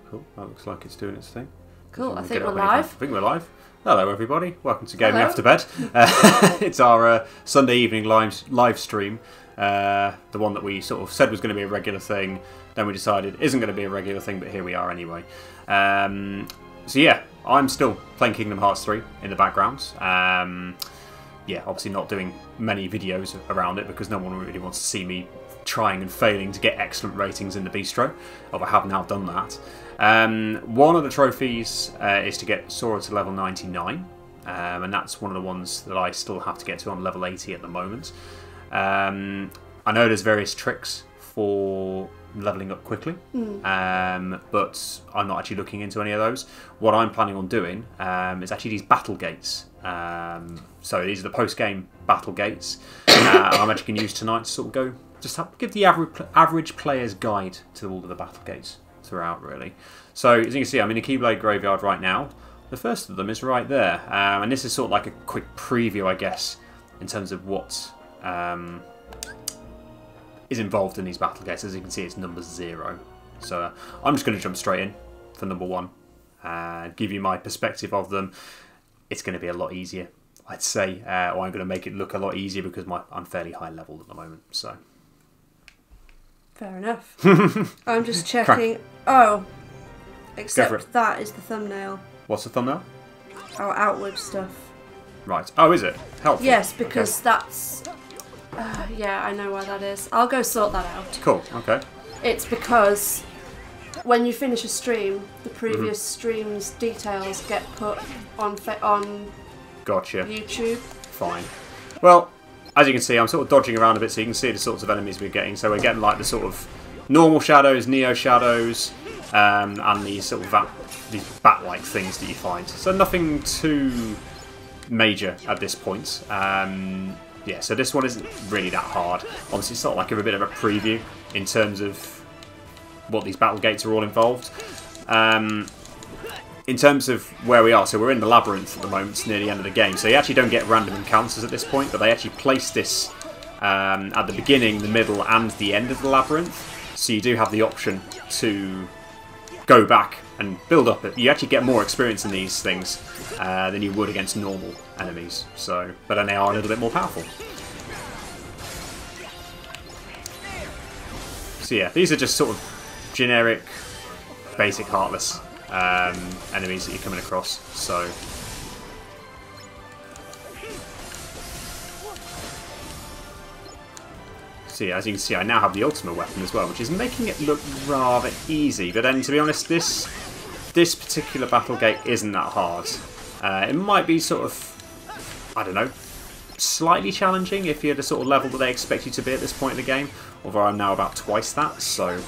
Cool. That looks like it's doing its thing. Cool. I think we're live. I think we're live. Hello, everybody. Welcome to Gaming Hello. After Bed. It's our Sunday evening live stream. The one that we sort of said was going to be a regular thing. Then we decided isn't going to be a regular thing, but here we are anyway. So yeah, I'm still playing Kingdom Hearts 3 in the background. Yeah, obviously not doing many videos around it because no one really wants to see me trying and failing to get excellent ratings in the bistro. Although I have now done that. One of the trophies is to get Sora to level 99, and that's one of the ones that I still have to get to on level 80 at the moment. I know there's various tricks for leveling up quickly, but I'm not actually looking into any of those. What I'm planning on doing is actually these Battlegates. So these are the post-game Battlegates, and I'm actually going to use tonight to sort of go, give the average player's guide to all of the Battlegates throughout, really. So as you can see, I'm in a Keyblade graveyard right now. The first of them is right there, and this is sort of like a quick preview, I guess, in terms of what is involved in these Battlegates. As you can see, it's number 0. So I'm just going to jump straight in for number 1 and give you my perspective of them. It's going to be a lot easier, I'd say, or I'm going to make it look a lot easier because I'm fairly high level at the moment. So fair enough. I'm just checking. Oh, except that is the thumbnail. What's the thumbnail? Our outward stuff. Right. Oh, is it? Helpful. Yes, because that's... yeah, I know why that is. I'll go sort that out. Cool, okay. It's because when you finish a stream, the previous stream's details get put on Gotcha. YouTube. Fine. Well, as you can see, I'm sort of dodging around a bit so you can see the sorts of enemies we're getting. So we're getting like the sort of normal shadows, neo shadows, and these sort of these bat-like things that you find. So nothing too major at this point. Yeah, so this one isn't really that hard. Obviously, it's sort of like a bit of a preview in terms of what these Battlegates are all involved. In terms of where we are, so we're in the labyrinth at the moment, it's near the end of the game. So you actually don't get random encounters at this point, but they actually place this at the beginning, the middle, and the end of the labyrinth. So you do have the option to go back and build up. You actually get more experience in these things than you would against normal enemies. So, but then they are a little bit more powerful. So yeah, these are just sort of generic, basic Heartless enemies that you're coming across. So yeah, as you can see, I now have the ultimate weapon as well, which is making it look rather easy. But then, to be honest, this particular Battlegate isn't that hard. It might be sort of, I don't know, slightly challenging if you're the sort of level that they expect you to be at this point in the game. Although I'm now about twice that, so...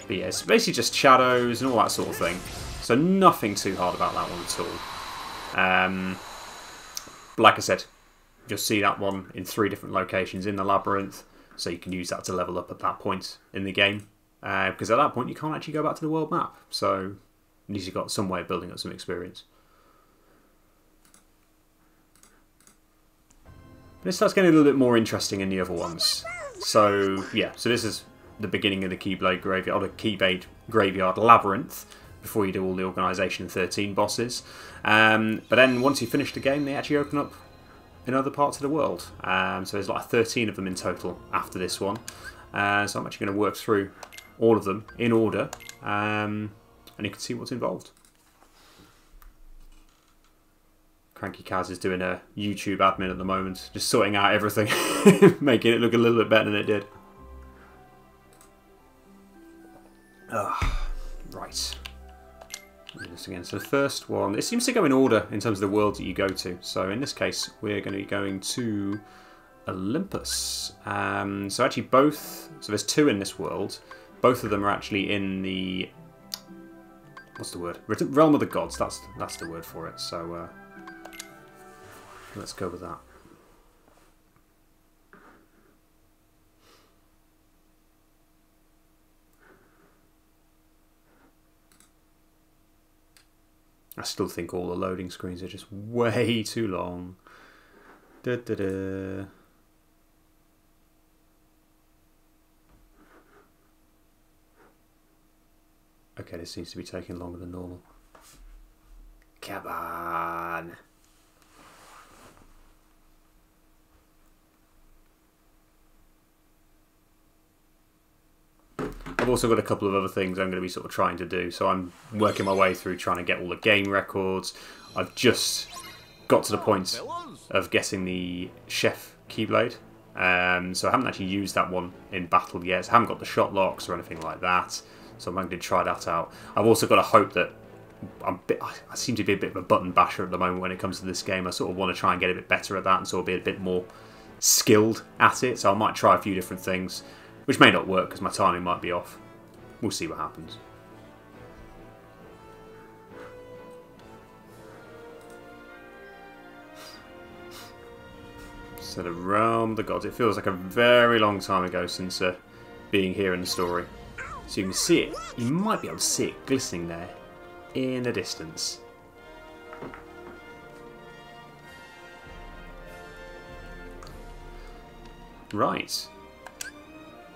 But yeah, it's basically just shadows and all that sort of thing. So nothing too hard about that one at all. But like I said, you'll see that one in 3 different locations in the labyrinth, so you can use that to level up at that point in the game. Because at that point you can't actually go back to the world map, so at least you've got some way of building up some experience. But it starts getting a little bit more interesting in the other ones. So yeah, so this is the beginning of the Keyblade Graveyard, or the Keyblade Graveyard Labyrinth, before you do all the Organisation 13 bosses. But then once you finish the game, they actually open up in other parts of the world. So there's like 13 of them in total after this one. So I'm actually going to work through all of them in order, and you can see what's involved. crankycaz is doing a YouTube admin at the moment, just sorting out everything, making it look a little bit better than it did. Right. Do this again. So the first one, it seems to go in order in terms of the world that you go to. So in this case, we're going to be going to Olympus. So actually both, so there's 2 in this world. Both of them are actually in the, what's the word? Realm of the Gods. That's the word for it. So let's go with that. I still think all the loading screens are just way too long. Da, da, da. Okay, this seems to be taking longer than normal. Come on. I've also got a couple of other things I'm going to be sort of trying to do. So I'm working my way through trying to get all the game records. I've just got to the point of getting the chef keyblade. So I haven't actually used that one in battle yet. So I haven't got the shot locks or anything like that. So I'm going to try that out. I've also got to hope that I seem to be a bit of a button basher at the moment when it comes to this game. I sort of want to try and get a bit better at that and sort of be a bit more skilled at it. So I might try a few different things, which may not work because my timing might be off. We'll see what happens. So the realm of the gods. It feels like a very long time ago since being here in the story. So you can see it. You might be able to see it glistening there in the distance. Right.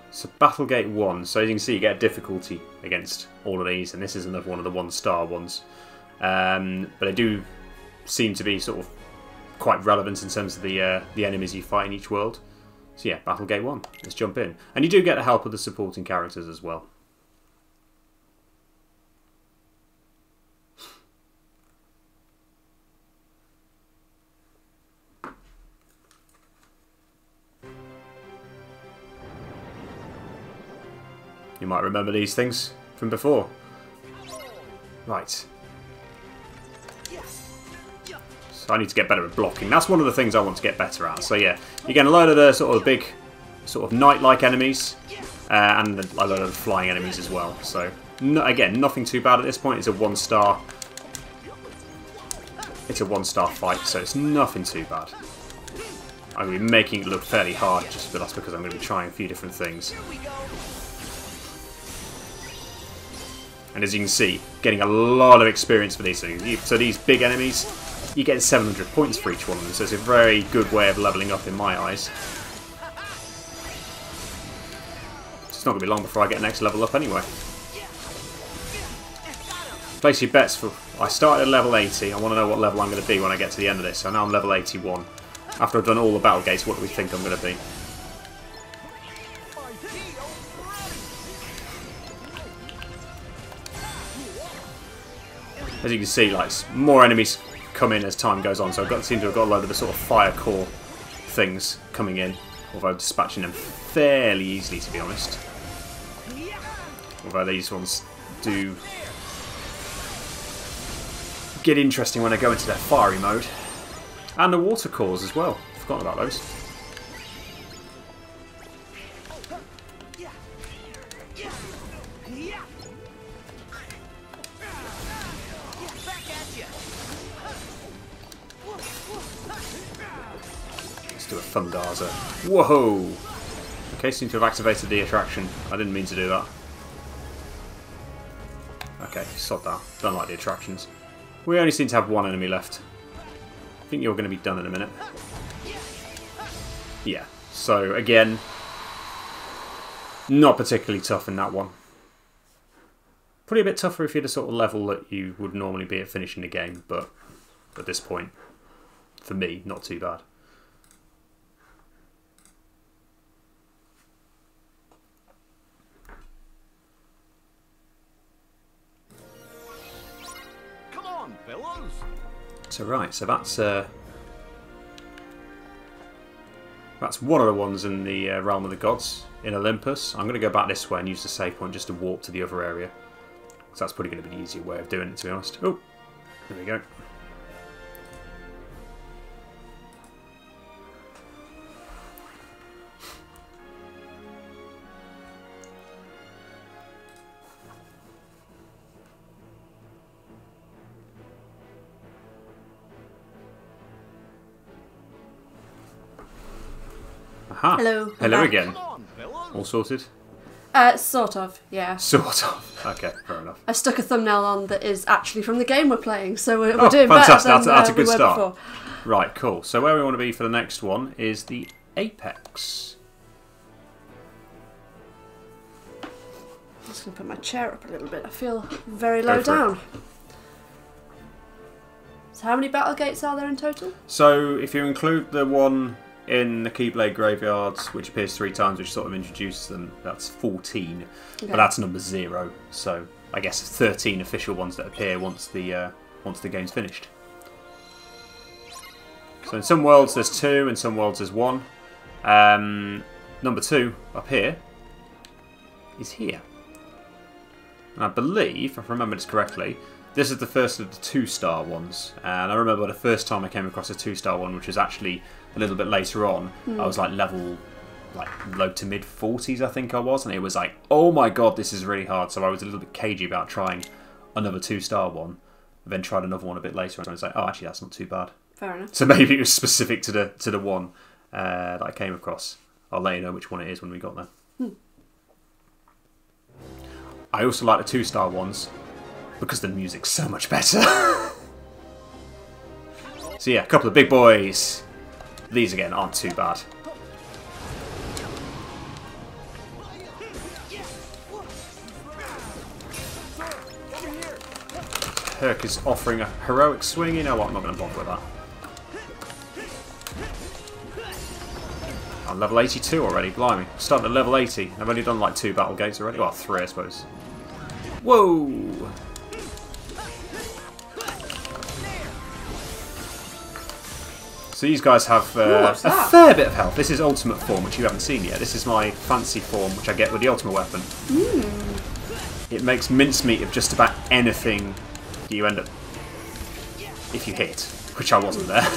So Battlegate 1. So as you can see, you get a difficulty against all of these, and this is another one of the 1-star ones. But they do seem to be sort of quite relevant in terms of the enemies you fight in each world. So yeah, Battlegate 1. Let's jump in. And you do get the help of the supporting characters as well. You might remember these things from before. Right. So I need to get better at blocking. That's one of the things I want to get better at. So yeah, you get a load of the sort of big, sort of knight-like enemies, and a load of flying enemies as well. So again, nothing too bad at this point. It's a 1-star. It's a 1-star fight, so it's nothing too bad. I'm going to be making it look fairly hard, but that's because I'm going to be trying a few different things. And as you can see, getting a lot of experience for these things. So these big enemies, you get 700 points for each one of them. So it's a very good way of leveling up in my eyes. It's not going to be long before I get next level up anyway. Place your bets for... I started at level 80. I want to know what level I'm going to be when I get to the end of this. So now I'm level 81. After I've done all the Battlegates, what do we think I'm going to be? As you can see, like, more enemies come in as time goes on, so I seem to have got a load of the sort of fire core things coming in, although dispatching them fairly easily, to be honest. Although these ones do get interesting when I go into their fiery mode. And the water cores as well. Forgotten about those. Let's do a Thundarza. Whoa! Okay, seem to have activated the attraction. I didn't mean to do that. Okay, sod that. Don't like the attractions. We only seem to have one enemy left. I think you're going to be done in a minute. Yeah, so again, not particularly tough in that one. Probably a bit tougher if you're the sort of level that you would normally be at finishing the game, but at this point, for me, not too bad. Come on, fellas. So right, so that's one of the ones in the Realm of the Gods in Olympus. I'm going to go back this way and use the save point just to warp to the other area. So that's probably going to be the easier way of doing it, to be honest. Oh, there we go. Aha. Hello. Hello again. Come on, fellas. All sorted? Sort of, yeah. Sort of. Okay, fair enough. I stuck a thumbnail on that is actually from the game we're playing, so we're Oh, doing fantastic. better than That's a we good were start. before. Right, cool. So where we want to be for the next one is the Apex. just going to put my chair up a little bit. I feel very low down. So how many Battlegates are there in total? So if you include the one in the Keyblade graveyards, which appears 3 times, which sort of introduces them, that's 14. Okay. But that's number 0. So I guess 13 official ones that appear once the game's finished. So in some worlds there's 2, in some worlds there's 1. Number 2 up here is here. And I believe, if I remember this correctly, this is the first of the 2-star ones. And I remember the first time I came across a 2-star one, which was actually a little bit later on. I was like level low to mid 40s, I think I was, and it was like, oh my god, this is really hard. So I was a little bit cagey about trying another 2-star one. Then tried another one a bit later, and I was like, oh, actually, that's not too bad. Fair enough. So maybe it was specific to the one that I came across. I'll let you know which one it is when we got there. I also like the 2-star ones because the music's so much better. So yeah, a couple of big boys. These again aren't too bad. Herc is offering a heroic swing. You know what? I'm not going to bother with that. I'm level 82 already. Blimey. Starting at level 80. I've only done like 2 Battlegates already. Well, 3 I suppose. Whoa! So these guys have a fair bit of health. This is ultimate form, which you haven't seen yet. This is my fancy form, which I get with the ultimate weapon. It makes mincemeat of just about anything that you end up if you hit, which I wasn't there.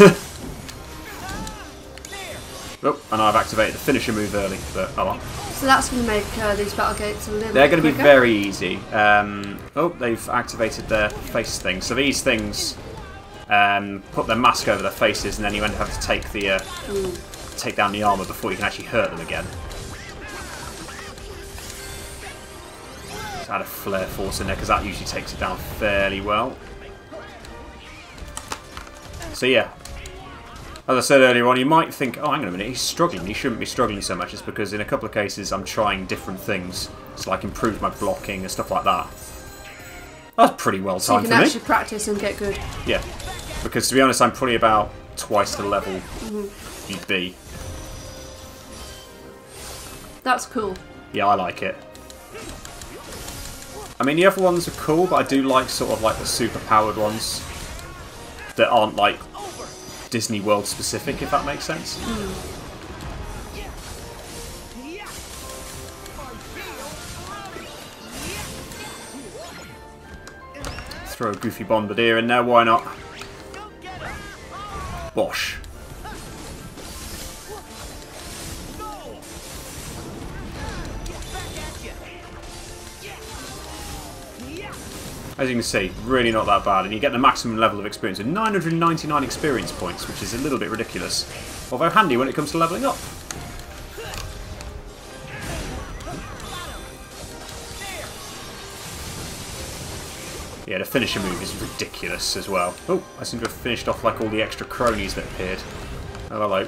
Oh, and I've activated the finisher move early, but oh well. So that's going to make these Battlegates a little They're going to be very easy. Oh, they've activated their face thing. So these things put their mask over their faces, and then you end up having to take the take down the armour before you can actually hurt them again. Just add a flare force in there, because that usually takes it down fairly well. So yeah. As I said earlier on, you might think, oh, hang on a minute, he's struggling. He shouldn't be struggling so much. It's because in a couple of cases I'm trying different things. So like improve my blocking and stuff like that. That's pretty well timed for me. So you can actually practice and get good. Yeah. Because to be honest, I'm probably about twice the level you'd be. That's cool. Yeah, I like it. I mean, the other ones are cool, but I do like sort of like the super powered ones that aren't like Disney World specific, if that makes sense. Throw a goofy bombardier in there, why not? Bosh. As you can see, really not that bad, and you get the maximum level of experience with 999 experience points, which is a little bit ridiculous, although handy when it comes to levelling up. Yeah, the finisher move is ridiculous as well. Oh, I seem to have finished off like all the extra cronies that appeared. Oh, hello.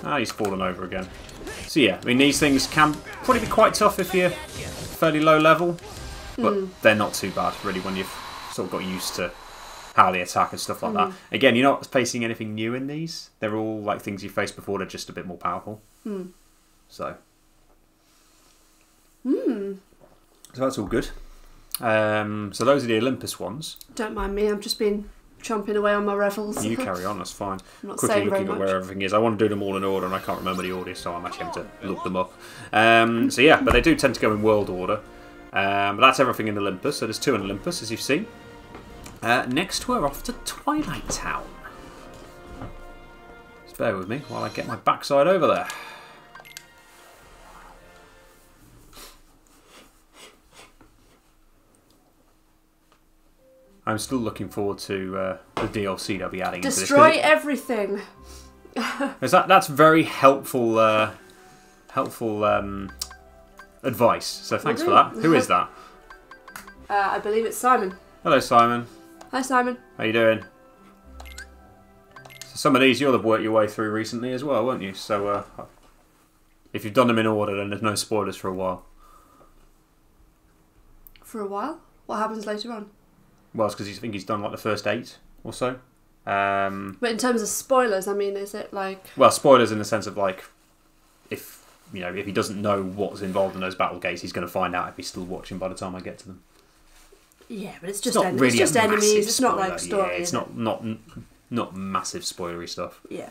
Ah, he's fallen over again. So yeah, I mean, these things can probably be quite tough if you're fairly low level, but they're not too bad really when you've sort of got used to how they attack and stuff like that. Again, you're not facing anything new in these. They're all like things you faced before, they're just a bit more powerful. So that's all good. So those are the Olympus ones. Don't mind me, I'm just been chomping away on my revels. You carry on, that's fine. I'm not Quickly saying looking very at much. where everything is. I want to do them all in order, and I can't remember the order, so I'm actually having to look them up. So yeah, but they do tend to go in world order. But that's everything in Olympus. So there's 2 in Olympus, as you've seen. Next, we're off to Twilight Town. Just bear with me while I get my backside over there. I'm still looking forward to the DLC they'll be adding. Destroy into this, everything. That's very helpful. Advice. So thanks for that. Who is that? I believe it's Simon. Hello, Simon. Hi, Simon. How you doing? Some of these you'll have worked your way through recently as well, won't you? So if you've done them in order, then there's no spoilers for a while. For a while? What happens later on? Well, it's because I think he's done like the first 8 or so. But in terms of spoilers, I mean, is it like... Well, spoilers in the sense of like, if he doesn't know what's involved in those Battlegates, he's going to find out if he's still watching by the time I get to them. Yeah, but it's just, not really it's just a enemies, massive it's not like spoiler. story. Yeah, it's not massive spoilery stuff. Yeah.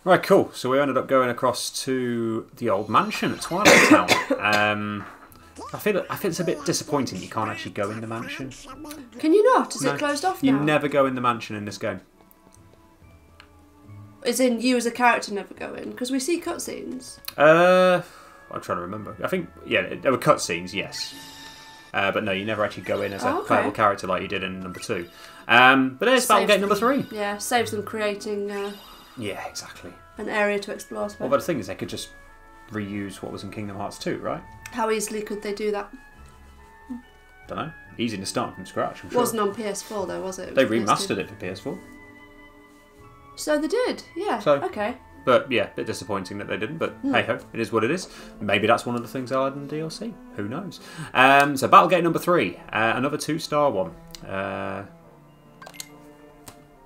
Right, cool. So we ended up going across to the old mansion at Twilight Town. I feel it's a bit disappointing you can't actually go in the mansion. Can you not? Is it closed off now? You never go in the mansion in this game. As in, you as a character never go in? Because we see cutscenes. I'm trying to remember. I think, yeah, there were cutscenes, yes. But no, you never actually go in as a playable character like you did in number 2. But there's Battlegate number 3. Yeah, saves them creating yeah, exactly. an area to explore. Well, but the thing is, they could just reuse what was in Kingdom Hearts 2, right? How easily could they do that? Don't know. Easy to start from scratch, I'm sure. Wasn't on PS4 though, was it? They remastered it for PS4. So they did, yeah. So, okay. But yeah, a bit disappointing that they didn't, but hey ho, it is what it is. Maybe that's one of the things they'll add in the DLC. Who knows? So Battlegate number 3, another 2-star one.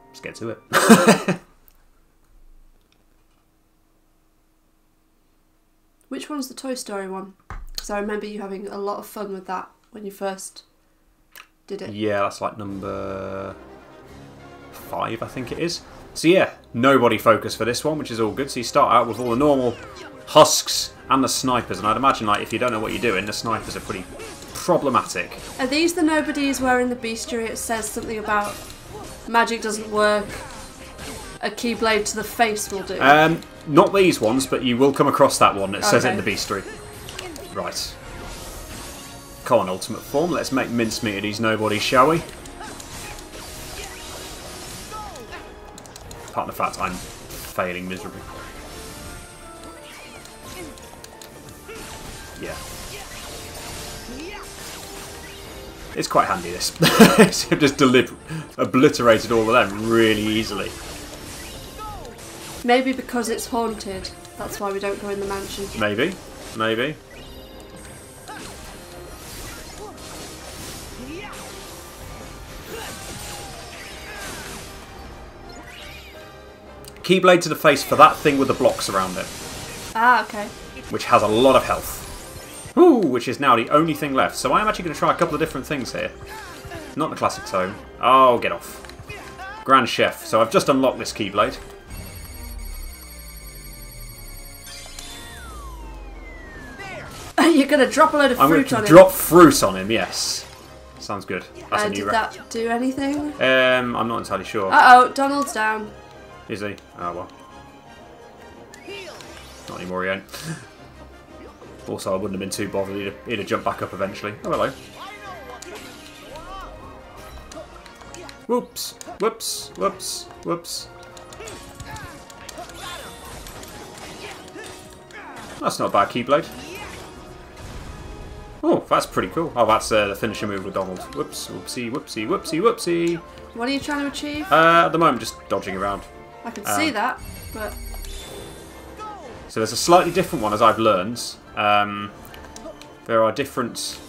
Let's get to it. Which one's the Toy Story one? Because I remember you having a lot of fun with that when you first did it. Yeah, that's like number 5, I think it is. So yeah, nobody focus for this one, which is all good. So you start out with all the normal husks and the snipers, and I'd imagine like if you don't know what you're doing, the snipers are pretty problematic. Are these the nobodies where in the bestiary it says something about magic doesn't work, a keyblade to the face will do? Not these ones, but you will come across that one. It says it in the bestiary. Right. Come on, Ultimate Form. Let's make mincemeat of these nobodies, shall we? Apart from the fact I'm failing miserably. Yeah. It's quite handy, this. I've just obliterated all of them really easily. Maybe because it's haunted, that's why we don't go in the mansion. Maybe. Maybe. Keyblade to the face for that thing with the blocks around it. Ah, okay. Which has a lot of health. Ooh, which is now the only thing left. So I am actually going to try a couple of different things here. Not the classic tome. Oh, get off. Grand Chef. So I've just unlocked this Keyblade. You're going to drop a load of fruit on him? I'm going to drop fruit on him, yes. Sounds good. That's a new did that do anything? I'm not entirely sure. Uh-oh, Donald's down. Is he? Oh, well. Not anymore, he ain't. Also, I wouldn't have been too bothered. He'd have jumped back up eventually. Oh, hello. Whoops. Whoops. Whoops. Whoops. That's not a bad Keyblade. Oh, that's pretty cool. Oh, that's the finisher move with Donald. Whoops. Whoopsie. Whoopsie. Whoopsie. Whoopsie. What are you trying to achieve? At the moment, just dodging around. I can see that, but... So there's a slightly different one, as I've learned. There are different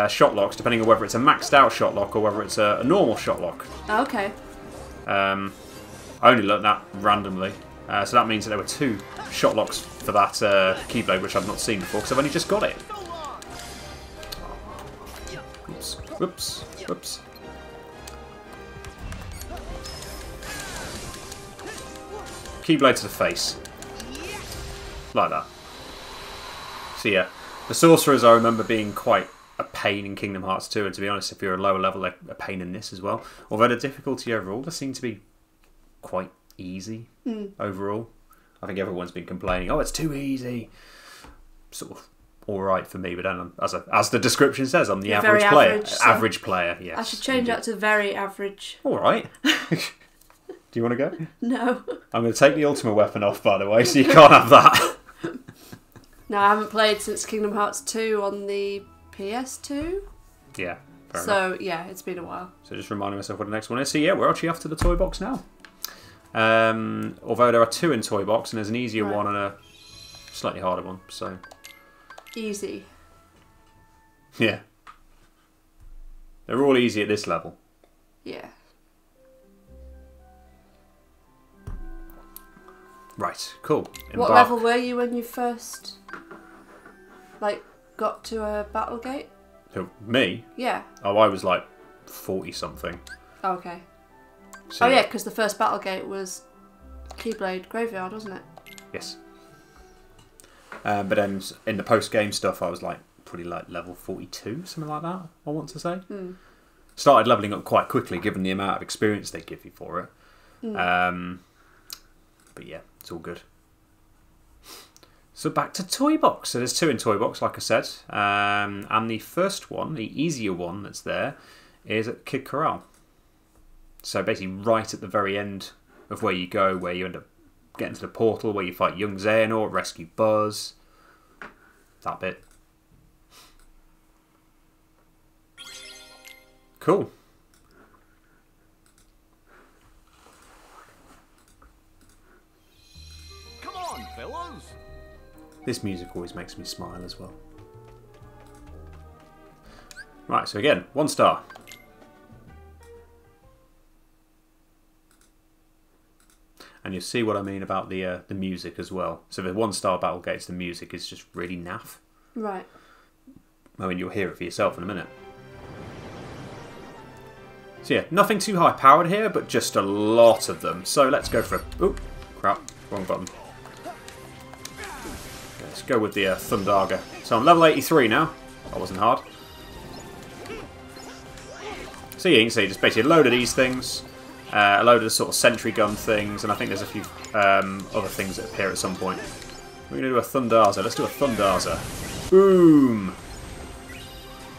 shot locks, depending on whether it's a maxed out shot lock or whether it's a normal shot lock. Oh, okay. I only learnt that randomly. So that means that there were 2 shot locks for that Keyblade, which I've not seen before, because I've only just got it. Whoops. Whoops. Whoops. Keyblade to the face. Like that. So yeah, the sorcerers I remember being quite a pain in Kingdom Hearts 2, and to be honest, if you're a lower level, they're a pain in this as well. Although the difficulty overall does seem to be quite easy overall. I think everyone's been complaining, oh, it's too easy. Sort of alright for me, but then as the description says, I'm the average player. Average, so average player, yes. I should change that to very average. Alright. Do you want to go? No. I'm going to take the ultimate weapon off, by the way, so you can't have that. No, I haven't played since Kingdom Hearts 2 on the PS2. Yeah. Fair so enough. yeah, it's been a while. So just reminding myself what the next one is. So yeah, we're actually off to the toy box now. Although there are 2 in toy box, and there's an easier one and a slightly harder one. So easy. Yeah. They're all easy at this level. Yeah. Right, cool. What level were you when you first, like, got to a Battlegate? Who, me? Yeah. Oh, I was like 40 something. Oh, okay. So, oh yeah, because the first Battlegate was Keyblade Graveyard, wasn't it? Yes. But then in the post-game stuff, I was like probably like level 42, something like that, I want to say. Started leveling up quite quickly, given the amount of experience they give you for it. But yeah, it's all good. So back to Toy Box. So there's 2 in Toy Box, like I said. And the first one, the easier one that's there, is at Kid Corral. So basically right at the very end of where you go, where you end up getting to the portal, where you fight young Xehanort, rescue Buzz. That bit. Cool. Come on, fellows. This music always makes me smile as well. Right, so again, 1 star. And you'll see what I mean about the music as well. So the 1 star Battlegates, the music is just really naff. Right. I mean, you'll hear it for yourself in a minute. So yeah, nothing too high powered here, but just a lot of them. So let's go for a... Oop, crap, wrong button. Let's go with the Thundaga. So I'm level 83 now. That wasn't hard. So yeah, you can see just basically a load of these things. A load of the sort of sentry gun things, and I think there's a few other things that appear at some point. We're going to do a Thundaza. Let's do a Thundaza. Boom!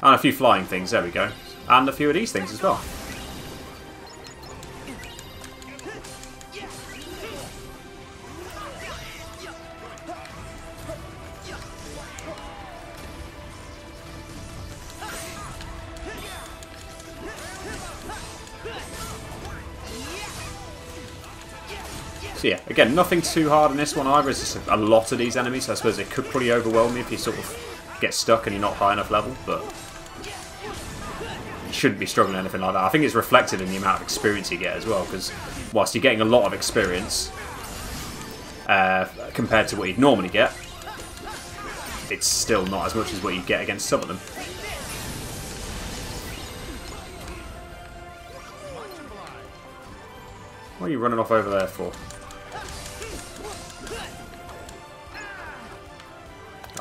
And a few flying things, there we go. And a few of these things as well. So yeah, again, nothing too hard in this one either. It's just a lot of these enemies, so I suppose it could probably overwhelm you if you sort of get stuck and you're not high enough level, but you shouldn't be struggling or anything like that. I think it's reflected in the amount of experience you get as well, because whilst you're getting a lot of experience compared to what you'd normally get, it's still not as much as what you get against some of them. What are you running off over there for?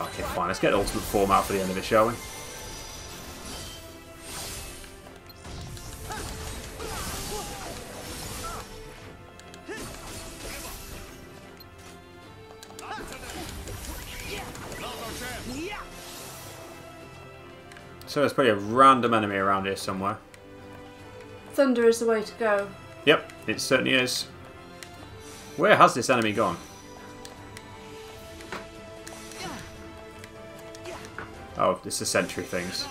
Okay, fine. Let's get ultimate form out for the end of it, shall we? So there's probably a random enemy around here somewhere. Thunder is the way to go. Yep, it certainly is. Where has this enemy gone? Oh, it's the sentry things.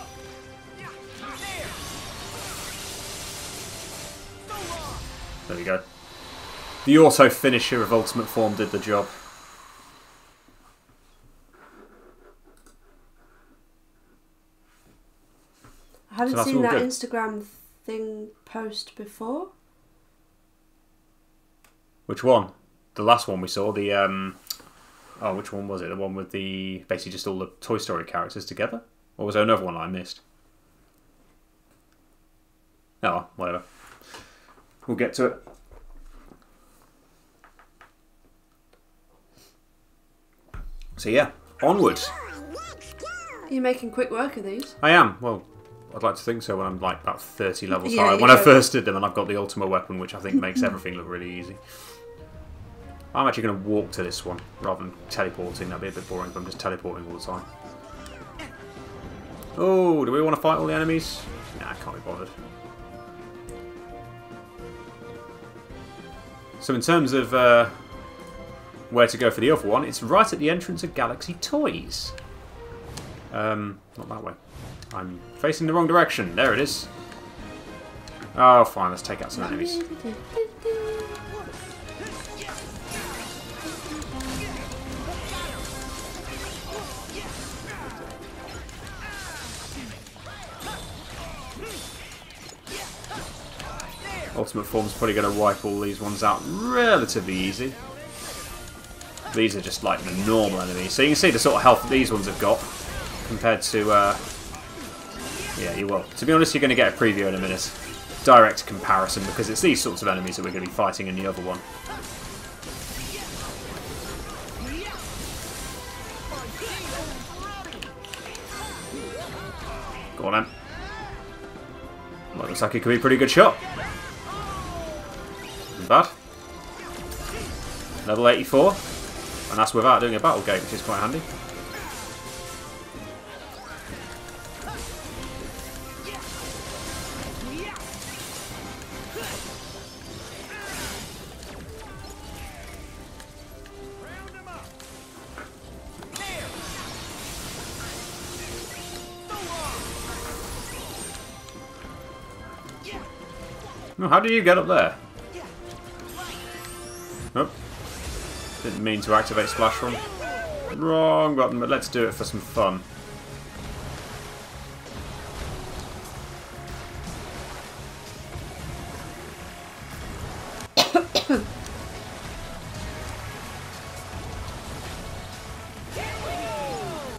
There we go. The auto finisher of ultimate form did the job. I haven't So that's seen all that good. Instagram thing post before. Which one? The last one we saw, the oh, which one was it? The one with the basically just all the Toy Story characters together? Or was there another one I missed? Oh, whatever. We'll get to it. So yeah, onward. You're making quick work of these. I am. Well, I'd like to think so when I'm like about 30 levels Yeah, high. you When I know. first did them and I've got the ultimate weapon, which I think makes everything look really easy. I'm actually going to walk to this one rather than teleporting. That'd be a bit boring if I'm just teleporting all the time. Oh, do we want to fight all the enemies? Nah, I can't be bothered. So in terms of where to go for the other one, it's right at the entrance of Galaxy Toys. Not that way. I'm facing the wrong direction. There it is. Oh, fine. Let's take out some enemies. Ultimate Form's probably going to wipe all these ones out relatively easy. These are just like the normal enemies. So you can see the sort of health that these ones have got compared to... yeah, you will. To be honest, you're going to get a preview in a minute. Direct comparison, because it's these sorts of enemies that we're going to be fighting in the other one. Go on, then. Well, looks like it could be a pretty good shot. Not bad. Level 84. And that's without doing a Battlegate, which is quite handy. Oh, how did you get up there? Oh. Didn't mean to activate Splash Run. Wrong button, but let's do it for some fun.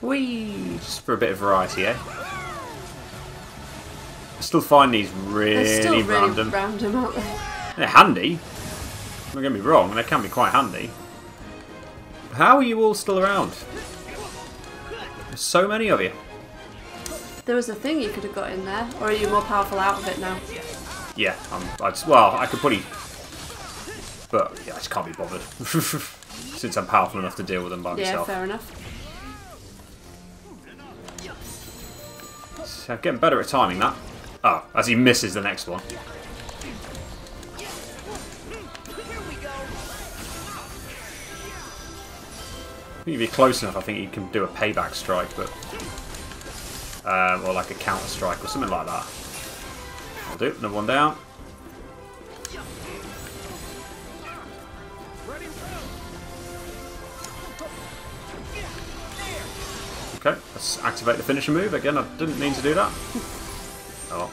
Whee! Just for a bit of variety, eh? I still find these really random. Out there. They're handy. Don't get me wrong, they can be quite handy. How are you all still around? There's so many of you. There was a thing you could have got in there, or are you more powerful out of it now? Yeah, well, I could probably... But, yeah, I just can't be bothered. Since I'm powerful enough to deal with them by myself. Yeah, fair enough. So I'm getting better at timing that. Oh, as he misses the next one. If you'd be close enough, I think you can do a payback strike, but... or like a counter strike or something like that. I'll do it. Another one down. Okay, let's activate the finisher move. Again, I didn't mean to do that. Oh.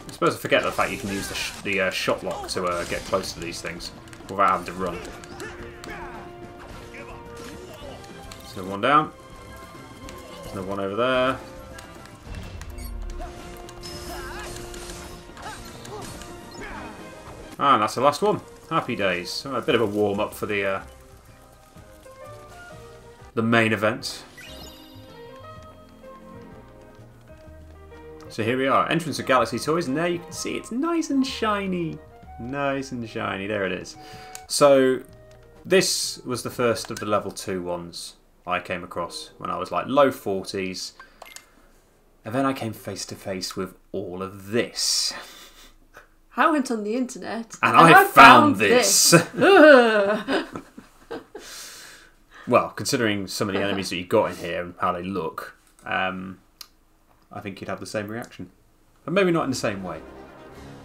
I suppose I forget the fact you can use the shot lock to get close to these things without having to run. There's another one down. There's another one over there. Ah, and that's the last one. Happy days. So a bit of a warm-up for the main event. So here we are, entrance of Galaxy Toys, and there you can see it's nice and shiny. Nice and shiny, there it is. So, this was the first of the level 2 ones I came across when I was like low 40s. And then I came face to face with all of this. I went on the internet and I found this. Well, considering some of the enemies that you got in here and how they look, I think you'd have the same reaction. But maybe not in the same way.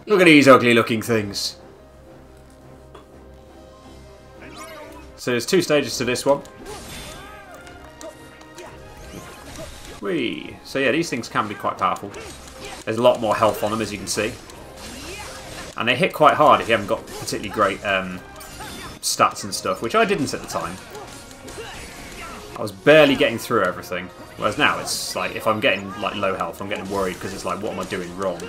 Look at these ugly looking things. So there's 2 stages to this one. Whee! So yeah, these things can be quite powerful. There's a lot more health on them, as you can see. And they hit quite hard if you haven't got particularly great stats and stuff, which I didn't at the time. I was barely getting through everything. Whereas now it's like, if I'm getting like low health, I'm getting worried because it's like, what am I doing wrong?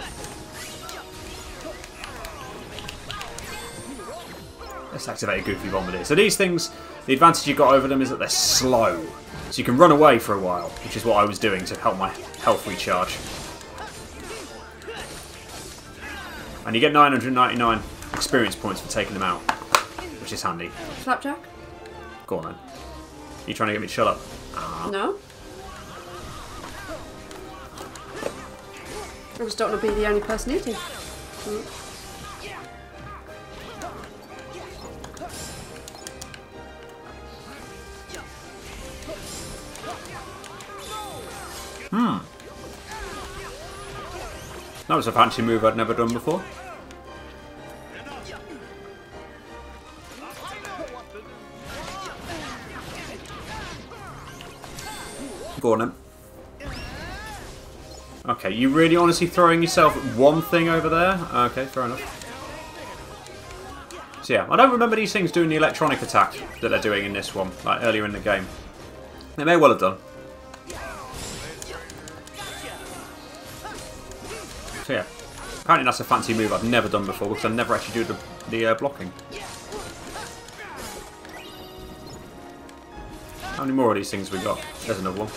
Let's activate a Goofy Bombardier. So these things, the advantage you've got over them is that they're slow. So you can run away for a while, which is what I was doing to help my health recharge. And you get 999 experience points for taking them out, which is handy. Flapjack? Go on then. You trying to get me to shut up? No. I just don't want to be the only person eating. That was a fancy move I'd never done before. Go on then. Okay, you really honestly throwing yourself at one thing over there? Okay, fair enough. So yeah, I don't remember these things doing the electronic attack that they're doing in this one, like earlier in the game. They may well have done. So yeah, apparently that's a fancy move I've never done before because I never actually do the blocking. How many more of these things we got? There's another one.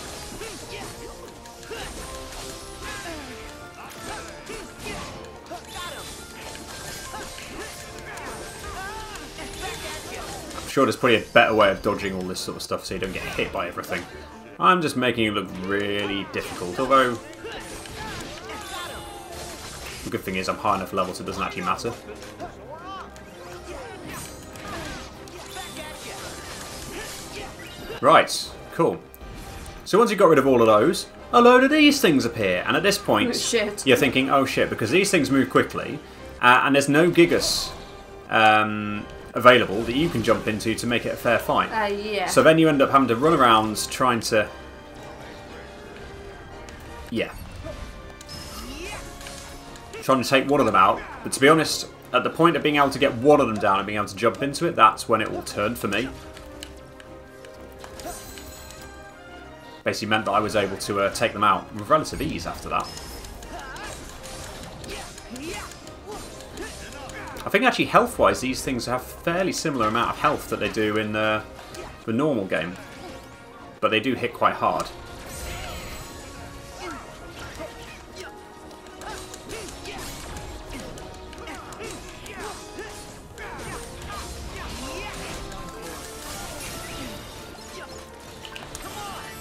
I'm sure there's probably a better way of dodging all this sort of stuff so you don't get hit by everything. I'm just making it look really difficult, although the good thing is I'm high enough level so it doesn't actually matter. Right, cool. So once you've got rid of all of those, a load of these things appear. And at this point, you're thinking, oh shit, because these things move quickly, and there's no Gigas available that you can jump into to make it a fair fight. Yeah. So then you end up having to run around trying to... Yeah. Trying to take one of them out. But to be honest, at the point of being able to get one of them down and being able to jump into it, that's when it will turn for me. Basically meant that I was able to take them out with relative ease after that. I think actually health-wise these things have a fairly similar amount of health that they do in the normal game. But they do hit quite hard.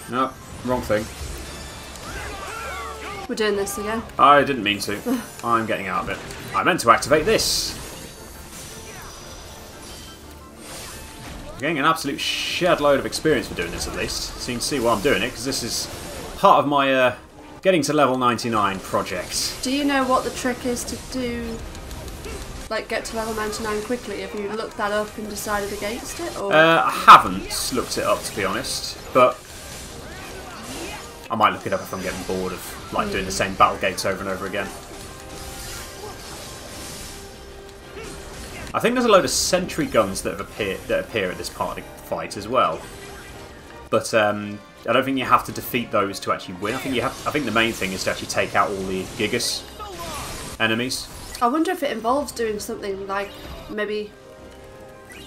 No, wrong thing. We're doing this again. I didn't mean to. I'm getting out of it. I meant to activate this. I'm getting an absolute shed load of experience for doing this at least. So you can see why I'm doing it, because this is part of my getting to level 99 project. Do you know what the trick is to do, like get to level 99 quickly? Have you looked that up and decided against it? Or? I haven't looked it up, to be honest, but I might look it up if I'm getting bored of like doing the same Battlegates over and over again. I think there's a load of sentry guns that appear at this part of the fight as well, but I don't think you have to defeat those to actually win. I think the main thing is to actually take out all the Gigas enemies. I wonder if it involves doing something like maybe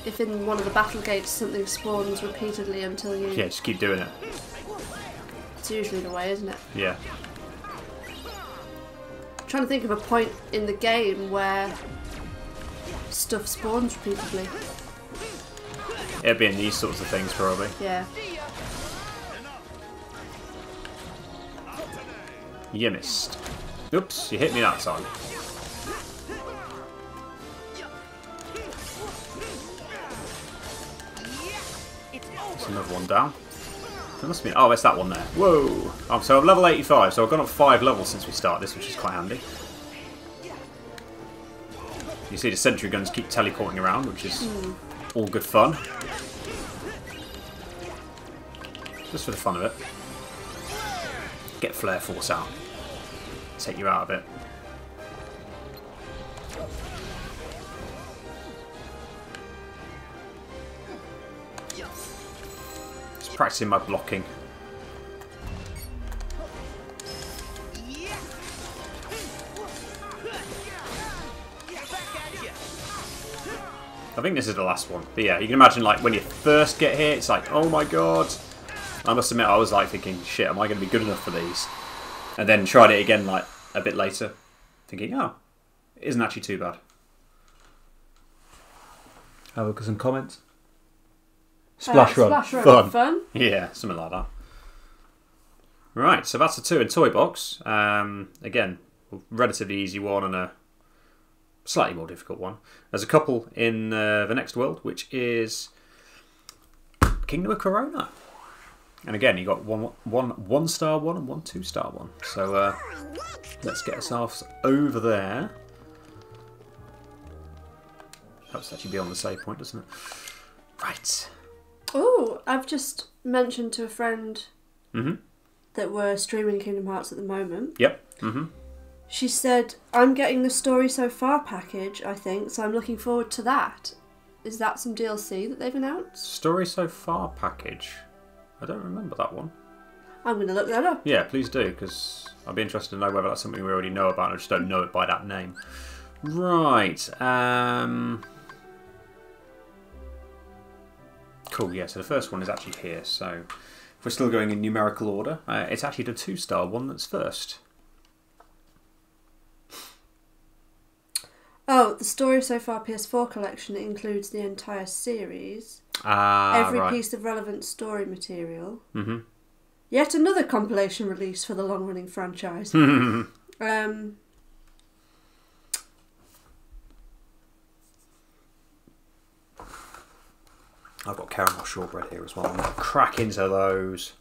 if in one of the Battlegates something spawns repeatedly until you... Yeah, just keep doing it. It's usually the way, isn't it? Yeah. I'm trying to think of a point in the game where stuff spawns repeatedly. It'd be in these sorts of things, probably. Yeah. You missed. Oops, you hit me that time. There's another one down. There must be... Oh, it's that one there. Whoa! Oh, so I'm level 85, so I've gone up 5 levels since we started this, which is quite handy. You see the sentry guns keep teleporting around, which is all good fun. Just for the fun of it. Get Flare Force out. Take you out of it. Just practicing my blocking. I think this is the last one. But yeah, you can imagine like when you first get here, it's like, oh my god. I must admit, I was like thinking, shit, am I going to be good enough for these? And then tried it again like a bit later, thinking, oh, it isn't actually too bad. Have a look at some comments. Splash Run. Splash Run. Fun. Yeah, something like that. Right, so that's a 2 in toy box. Again, a relatively easy one and a slightly more difficult one. There's a couple in the next world, which is Kingdom of Corona. And again, you got one star one and one 2-star one. So let's get ourselves over there. Helps actually be on the save point, doesn't it? Right. Oh, I've just mentioned to a friend that we're streaming Kingdom Hearts at the moment. Yep. She said, I'm getting the Story So Far package, I think, so I'm looking forward to that. Is that some DLC that they've announced? Story So Far package. I don't remember that one. I'm going to look that up. Yeah, please do, because I'd be interested to know whether that's something we already know about. I just don't know it by that name. Right. Cool, yeah, so the first one is actually here. So if we're still going in numerical order, it's actually the 2-star one that's first. Oh, the Story So Far PS4 collection includes the entire series. Every piece of relevant story material. Yet another compilation release for the long-running franchise. I've got caramel shortbread here as well. I'm going to crack into those.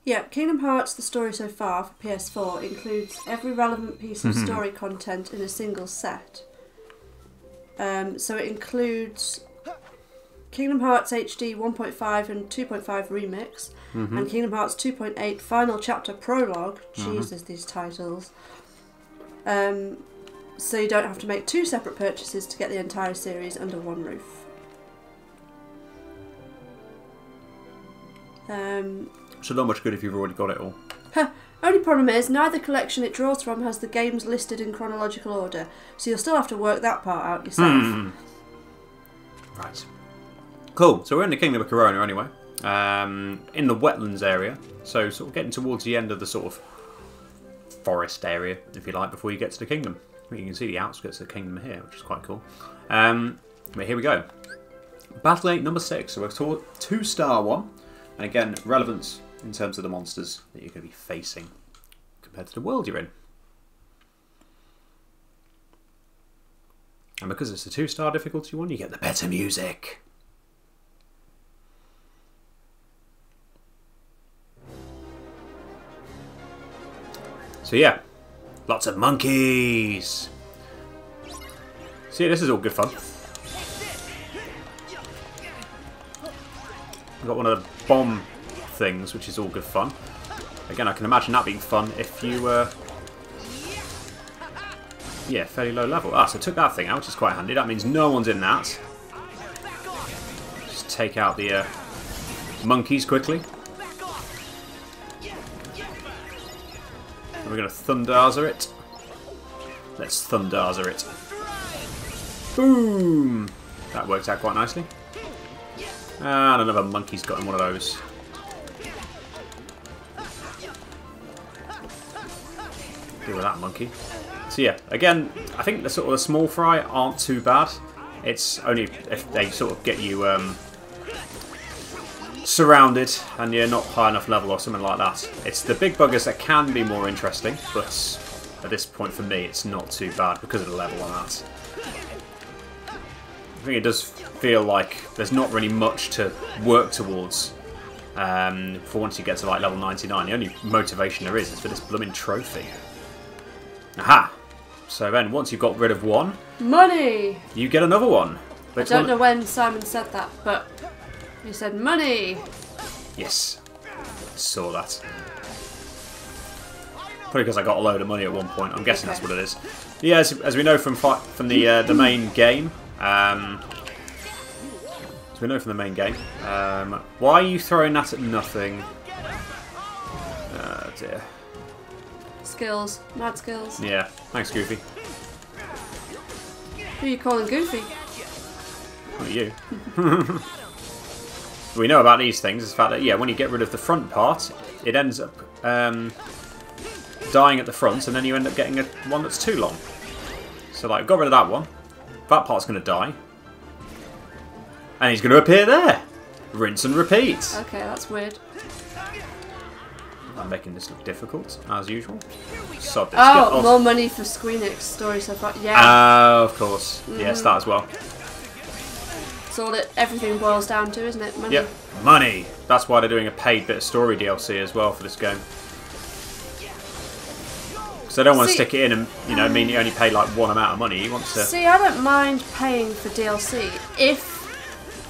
Yeah, Kingdom Hearts The Story So Far for PS4 includes every relevant piece of story content in a single set. So it includes Kingdom Hearts HD 1.5 and 2.5 Remix, and Kingdom Hearts 2.8 Final Chapter Prologue. Jesus, these titles. So you don't have to make 2 separate purchases to get the entire series under one roof. So not much good if you've already got it all. Only problem is, neither collection it draws from has the games listed in chronological order, so you'll still have to work that part out yourself. Right. Cool, so we're in the Kingdom of Corona anyway. In the wetlands area, so sort of getting towards the end of the sort of forest area, if you like, before you get to the kingdom. You can see the outskirts of the kingdom here, which is quite cool. But here we go. Battlegate number 6, so we're 2-star one. And again, relevance in terms of the monsters that you're going to be facing compared to the world you're in. And because it's a 2-star difficulty one, you get the better music. So yeah, lots of monkeys. See, this is all good fun. I've got one of the bomb things, which is all good fun. Again, I can imagine that being fun if you were... yeah, fairly low level. Ah, so I took that thing out, which is quite handy. That means no one's in that. Just take out the monkeys quickly. And we're going to Thundarza it. Let's Thundarza it. Boom! That worked out quite nicely. And another monkey's got in one of those. Deal with that monkey. So yeah, again, I think the sort of the small fry aren't too bad. It's only if they sort of get you surrounded and you're not high enough level or something like that. It's the big buggers that can be more interesting, but at this point for me it's not too bad because of the level on that. I think it does feel like there's not really much to work towards for once you get to like level 99. The only motivation there is for this blooming trophy. Aha! So then once you've got rid of one... money! You get another one. I don't know when Simon said that, but he said money! Yes. I saw that. Probably because I got a load of money at one point. I'm guessing that's what it is. Yeah, as we know from the main game... so we know from the main game. Why are you throwing that at nothing? Oh dear. Skills. Mad skills. Yeah. Thanks, Goofy. Who are you calling Goofy? Not you. We know about these things is the fact that, yeah, when you get rid of the front part, it ends up dying at the front, and then you end up getting one that's too long. So, like, got rid of that one. That part's going to die. And he's going to appear there. Rinse and repeat. Okay, that's weird. I'm making this look difficult, as usual. Sod this. Oh, more money for Squeenix story so far. Yeah. Oh, of course. Yes, that as well. It's all that everything boils down to, isn't it? Money. Yep, money. That's why they're doing a paid bit of story DLC as well for this game. Because they don't want to stick it in and, you know, mean you only pay like one amount of money. You want to... See, I don't mind paying for DLC if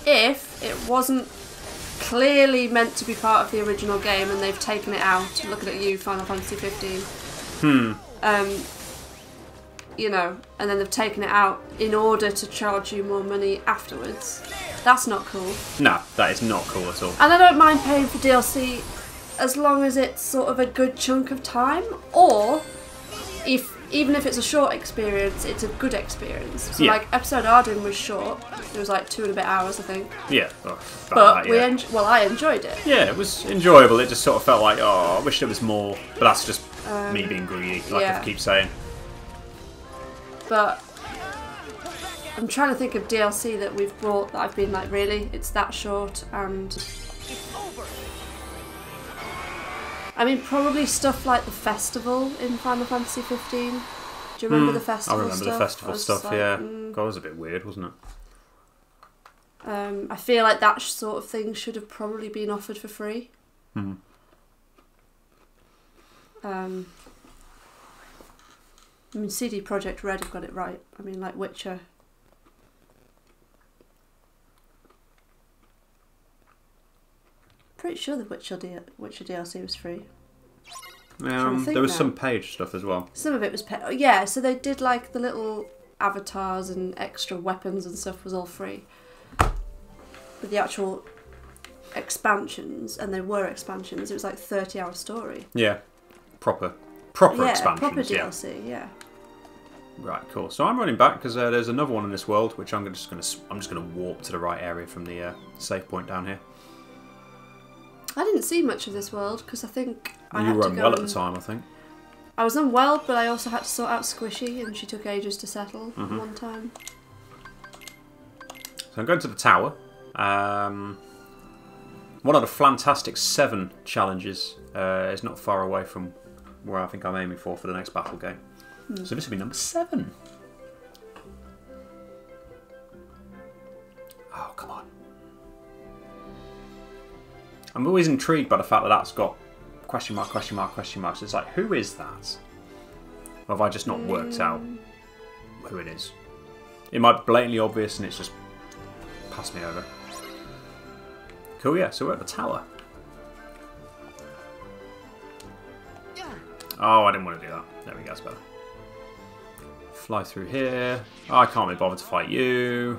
it wasn't clearly meant to be part of the original game and they've taken it out. Looking at you, Final Fantasy 15. You know, and then they've taken it out in order to charge you more money afterwards. That's not cool. No, that is not cool at all. And I don't mind paying for DLC as long as it's sort of a good chunk of time, or even if it's a short experience, it's a good experience. So like episode Arden was short. It was like 2 and a bit hours, I think. Yeah. But I enjoyed it. Yeah, it was enjoyable. It just sort of felt like, oh, I wish there was more. But that's just me being greedy, like I keep saying. But I'm trying to think of DLC that we've bought that I've been like, really? It's that short? And I mean, probably stuff like the festival in Final Fantasy 15. Do you remember the festival stuff? I remember the festival stuff, like, yeah. God, it was a bit weird, wasn't it? I feel like that sort of thing should have probably been offered for free. I mean, CD Projekt Red have got it right. I mean, like Witcher. Pretty sure the Witcher DLC was free. There was some page stuff as well. Some of it was paid. Yeah, so they did like the little avatars and extra weapons and stuff was all free. But the actual expansions, and they were expansions, it was like 30-hour story. Yeah, proper expansions. Proper DLC, yeah. Right, cool. So I'm running back because there's another one in this world, which I'm just gonna warp to the right area from the save point down here. I didn't see much of this world because I think you were unwell at the time, I think. I was unwell, but I also had to sort out Squishy, and she took ages to settle one time. So I'm going to the tower. One of the Fantastic 7 challenges is not far away from where I think I'm aiming for the next Battlegate. So this will be number 7. Oh, come on. I'm always intrigued by the fact that that's got question mark, question mark, question marks. It's like, who is that? Or have I just not worked out who it is? It might be blatantly obvious and it's just passed me over. Cool, yeah, so we're at the tower. Oh, I didn't want to do that. There we go, that's better. Fly through here. Oh, I can't be bothered to fight you.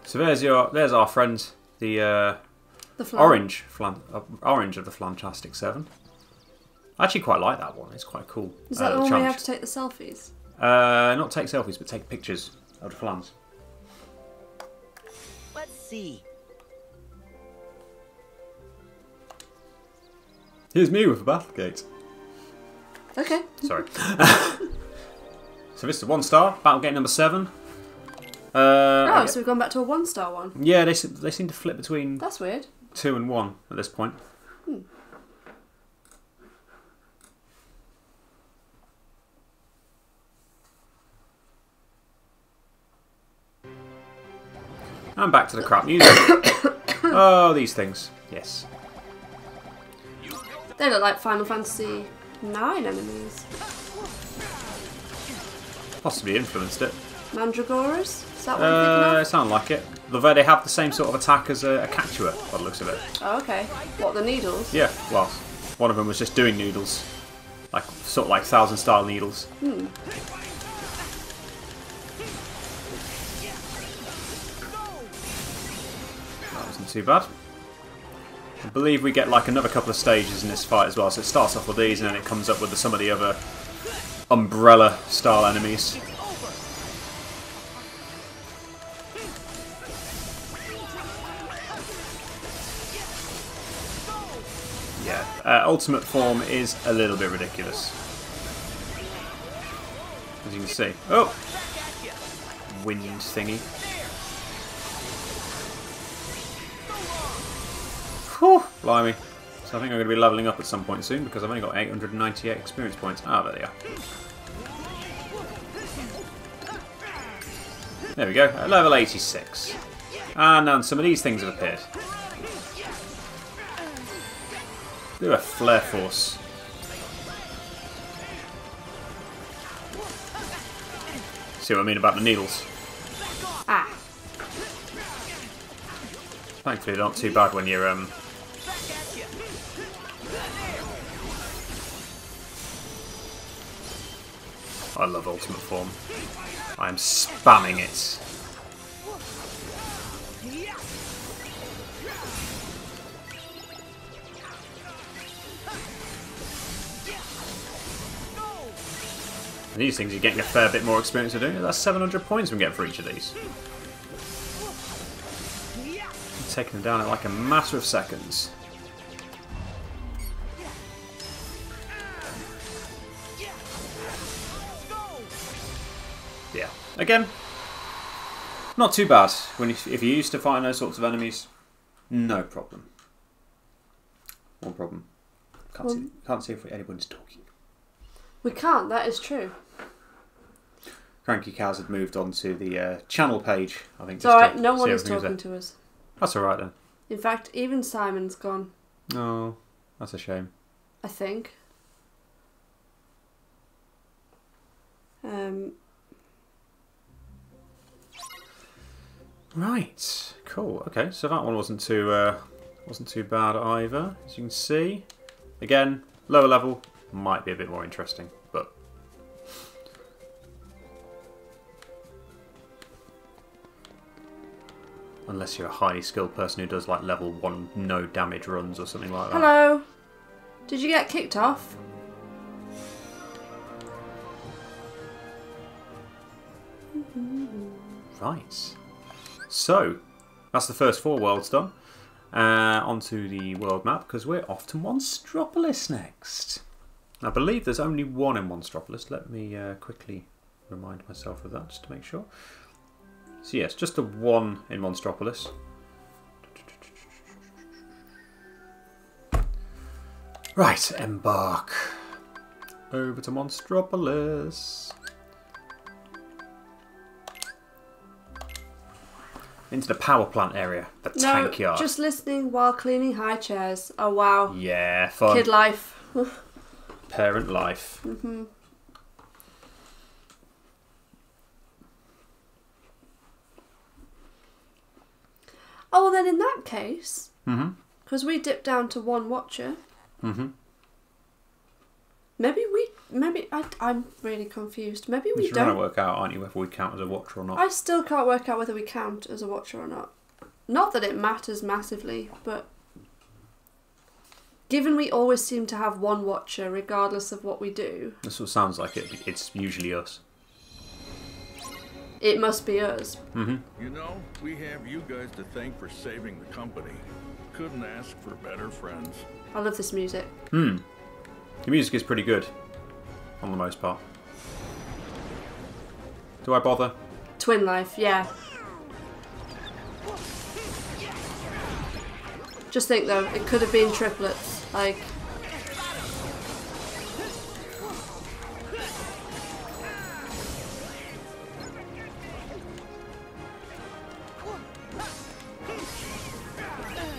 So there's our friend, the orange of the Fantastic 7. I actually quite like that one. It's quite cool. Is that the one where you have to take the selfies? Not take selfies, but take pictures of the flans. Let's see. Here's me with a Battlegate. Okay. Sorry. So this is a 1-star, Battlegate number 7. So we've gone back to a 1-star one. Yeah, they seem to flip between. That's weird. 2 and 1 at this point. And back to the crap music. Oh, these things. Yes. They look like Final Fantasy 9 enemies. Possibly influenced it. Mandragoras? Is that what you're thinking of? It sounds like it. Although they have the same sort of attack as a Cactua, by the looks of it. Oh, okay. What, the needles? Yeah, well, one of them was just doing noodles. Sort of like 1,000-style needles. That wasn't too bad. I believe we get like another couple of stages in this fight as well. So it starts off with these and then it comes up with some of the other umbrella-style enemies. Yeah, ultimate form is a little bit ridiculous. As you can see. Oh! Wind thingy. Blimey. So I think I'm going to be levelling up at some point soon because I've only got 898 experience points. Ah, there they are. There we go, at level 86. And now some of these things have appeared. Do a flare force. See what I mean about the needles? Ah. Thankfully, they're not too bad when you're I love Ultimate Form. I am spamming it. And these things, you're getting a fair bit more experience of doing. That's 700 points we get for each of these. Taking them down in like a matter of seconds. Yeah. Again, not too bad. If you're used to fighting those sorts of enemies, no problem. One problem. Can't see if anyone's talking. We can't, that is true. crankycaz had moved on to the channel page, I think. It's alright, no one is talking to us. That's alright then. In fact, even Simon's gone. Oh, that's a shame. I think. Right, cool. Okay, so that one wasn't too bad either, as you can see. Again, lower level might be a bit more interesting, but unless you're a highly skilled person who does like level 1 no damage runs or something like that. Hello. Did you get kicked off? Right. So, that's the first 4 worlds done. Onto the world map, because we're off to Monstropolis next. I believe there's only one in Monstropolis. Let me quickly remind myself of that, just to make sure. So yes, just the one in Monstropolis. Right, embark. Over to Monstropolis. Into the power plant area, the tank yard. Just listening while cleaning high chairs. Oh wow. Yeah, fun. Kid life. Parent life. Mm-hmm. Oh, well then in that case, because we dipped down to 1 watcher, maybe I'm really confused. Maybe we You're don't. trying to work out, aren't you, whether we count as a watcher or not? I still can't work out whether we count as a watcher or not. Not that it matters massively, but given we always seem to have 1 watcher regardless of what we do. This what sounds like it. It's usually us. It must be us. You know, we have you guys to thank for saving the company. Couldn't ask for better friends. I love this music. The music is pretty good, on the most part. Do I bother? Twin life, yeah. Just think though, it could have been triplets. Like,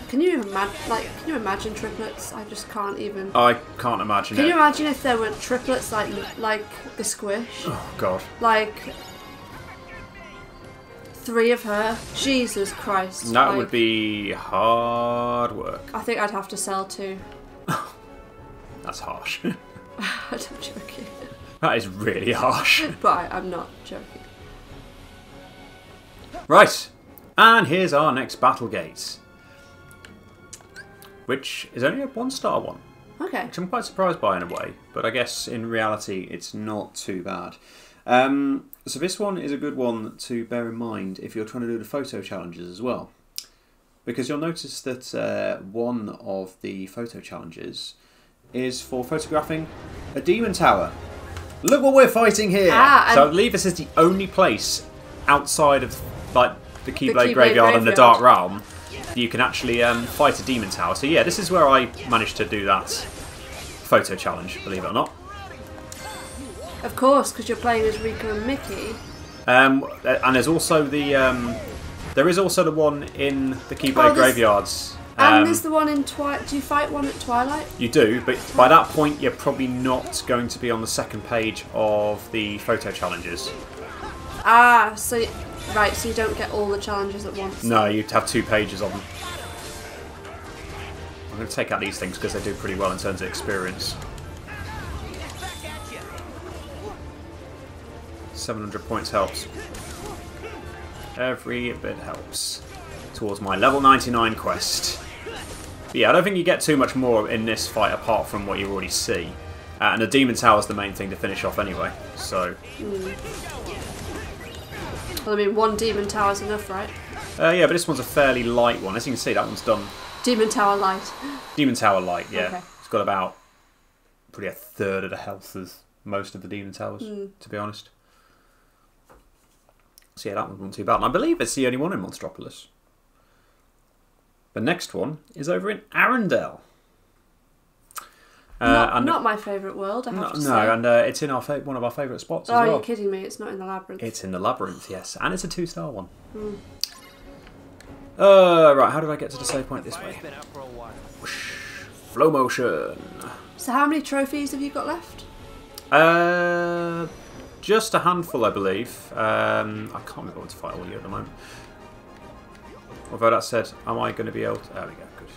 can you imagine triplets? I just can't even. I can't imagine it. Can you imagine if there were triplets like the Squish? Oh god. Like 3 of her? Jesus Christ. That would be hard work. I think I'd have to sell 2. That's harsh. I'm joking. That is really harsh. But I'm not joking. Right. And here's our next Battlegates. Which is only a 1-star one. Okay. Which I'm quite surprised by in a way. But I guess in reality it's not too bad. So this one is a good one to bear in mind if you're trying to do the photo challenges as well. Because you'll notice that one of the photo challenges is for photographing a demon tower. Look what we're fighting here! So I believe this is the only place outside of like the Keyblade Graveyard and the Dark Realm you can actually fight a demon tower. So yeah, this is where I managed to do that photo challenge, believe it or not. Of course, because you're playing as Rico and Mickey. And there's also the there is also the one in the Keyblade Graveyards. And there's the one in Twilight. Do you fight one at Twilight? You do, but by that point you're probably not going to be on the second page of the photo challenges. Ah, so right, so you don't get all the challenges at once. No, you'd have 2 pages of them. I'm going to take out these things because they do pretty well in terms of experience. 700 points helps. Every bit helps. Towards my level 99 quest. But yeah, I don't think you get too much more in this fight apart from what you already see. And the Demon Tower is the main thing to finish off anyway, so... Well, I mean, 1 Demon Tower is enough, right? Yeah, but this one's a fairly light one. As you can see, that one's done... Demon Tower light. Demon Tower light, yeah. Okay. It's got about probably a third of the health as most of the Demon Towers, to be honest. So yeah, that one's not too bad. And I believe it's the only one in Monstropolis. The next one is over in Arendelle. Not my favourite world, I have to say. No, and it's in our one of our favourite spots as well. Oh, you're kidding me, it's not in the Labyrinth. It's in the Labyrinth, yes. And it's a 2-star one. Right, how do I get to the save point this way? Whoosh. Flow motion. So how many trophies have you got left? Just a handful, I believe. I can't remember what to fight all of you at the moment. Although that said, am I going to be able to... There we go, good.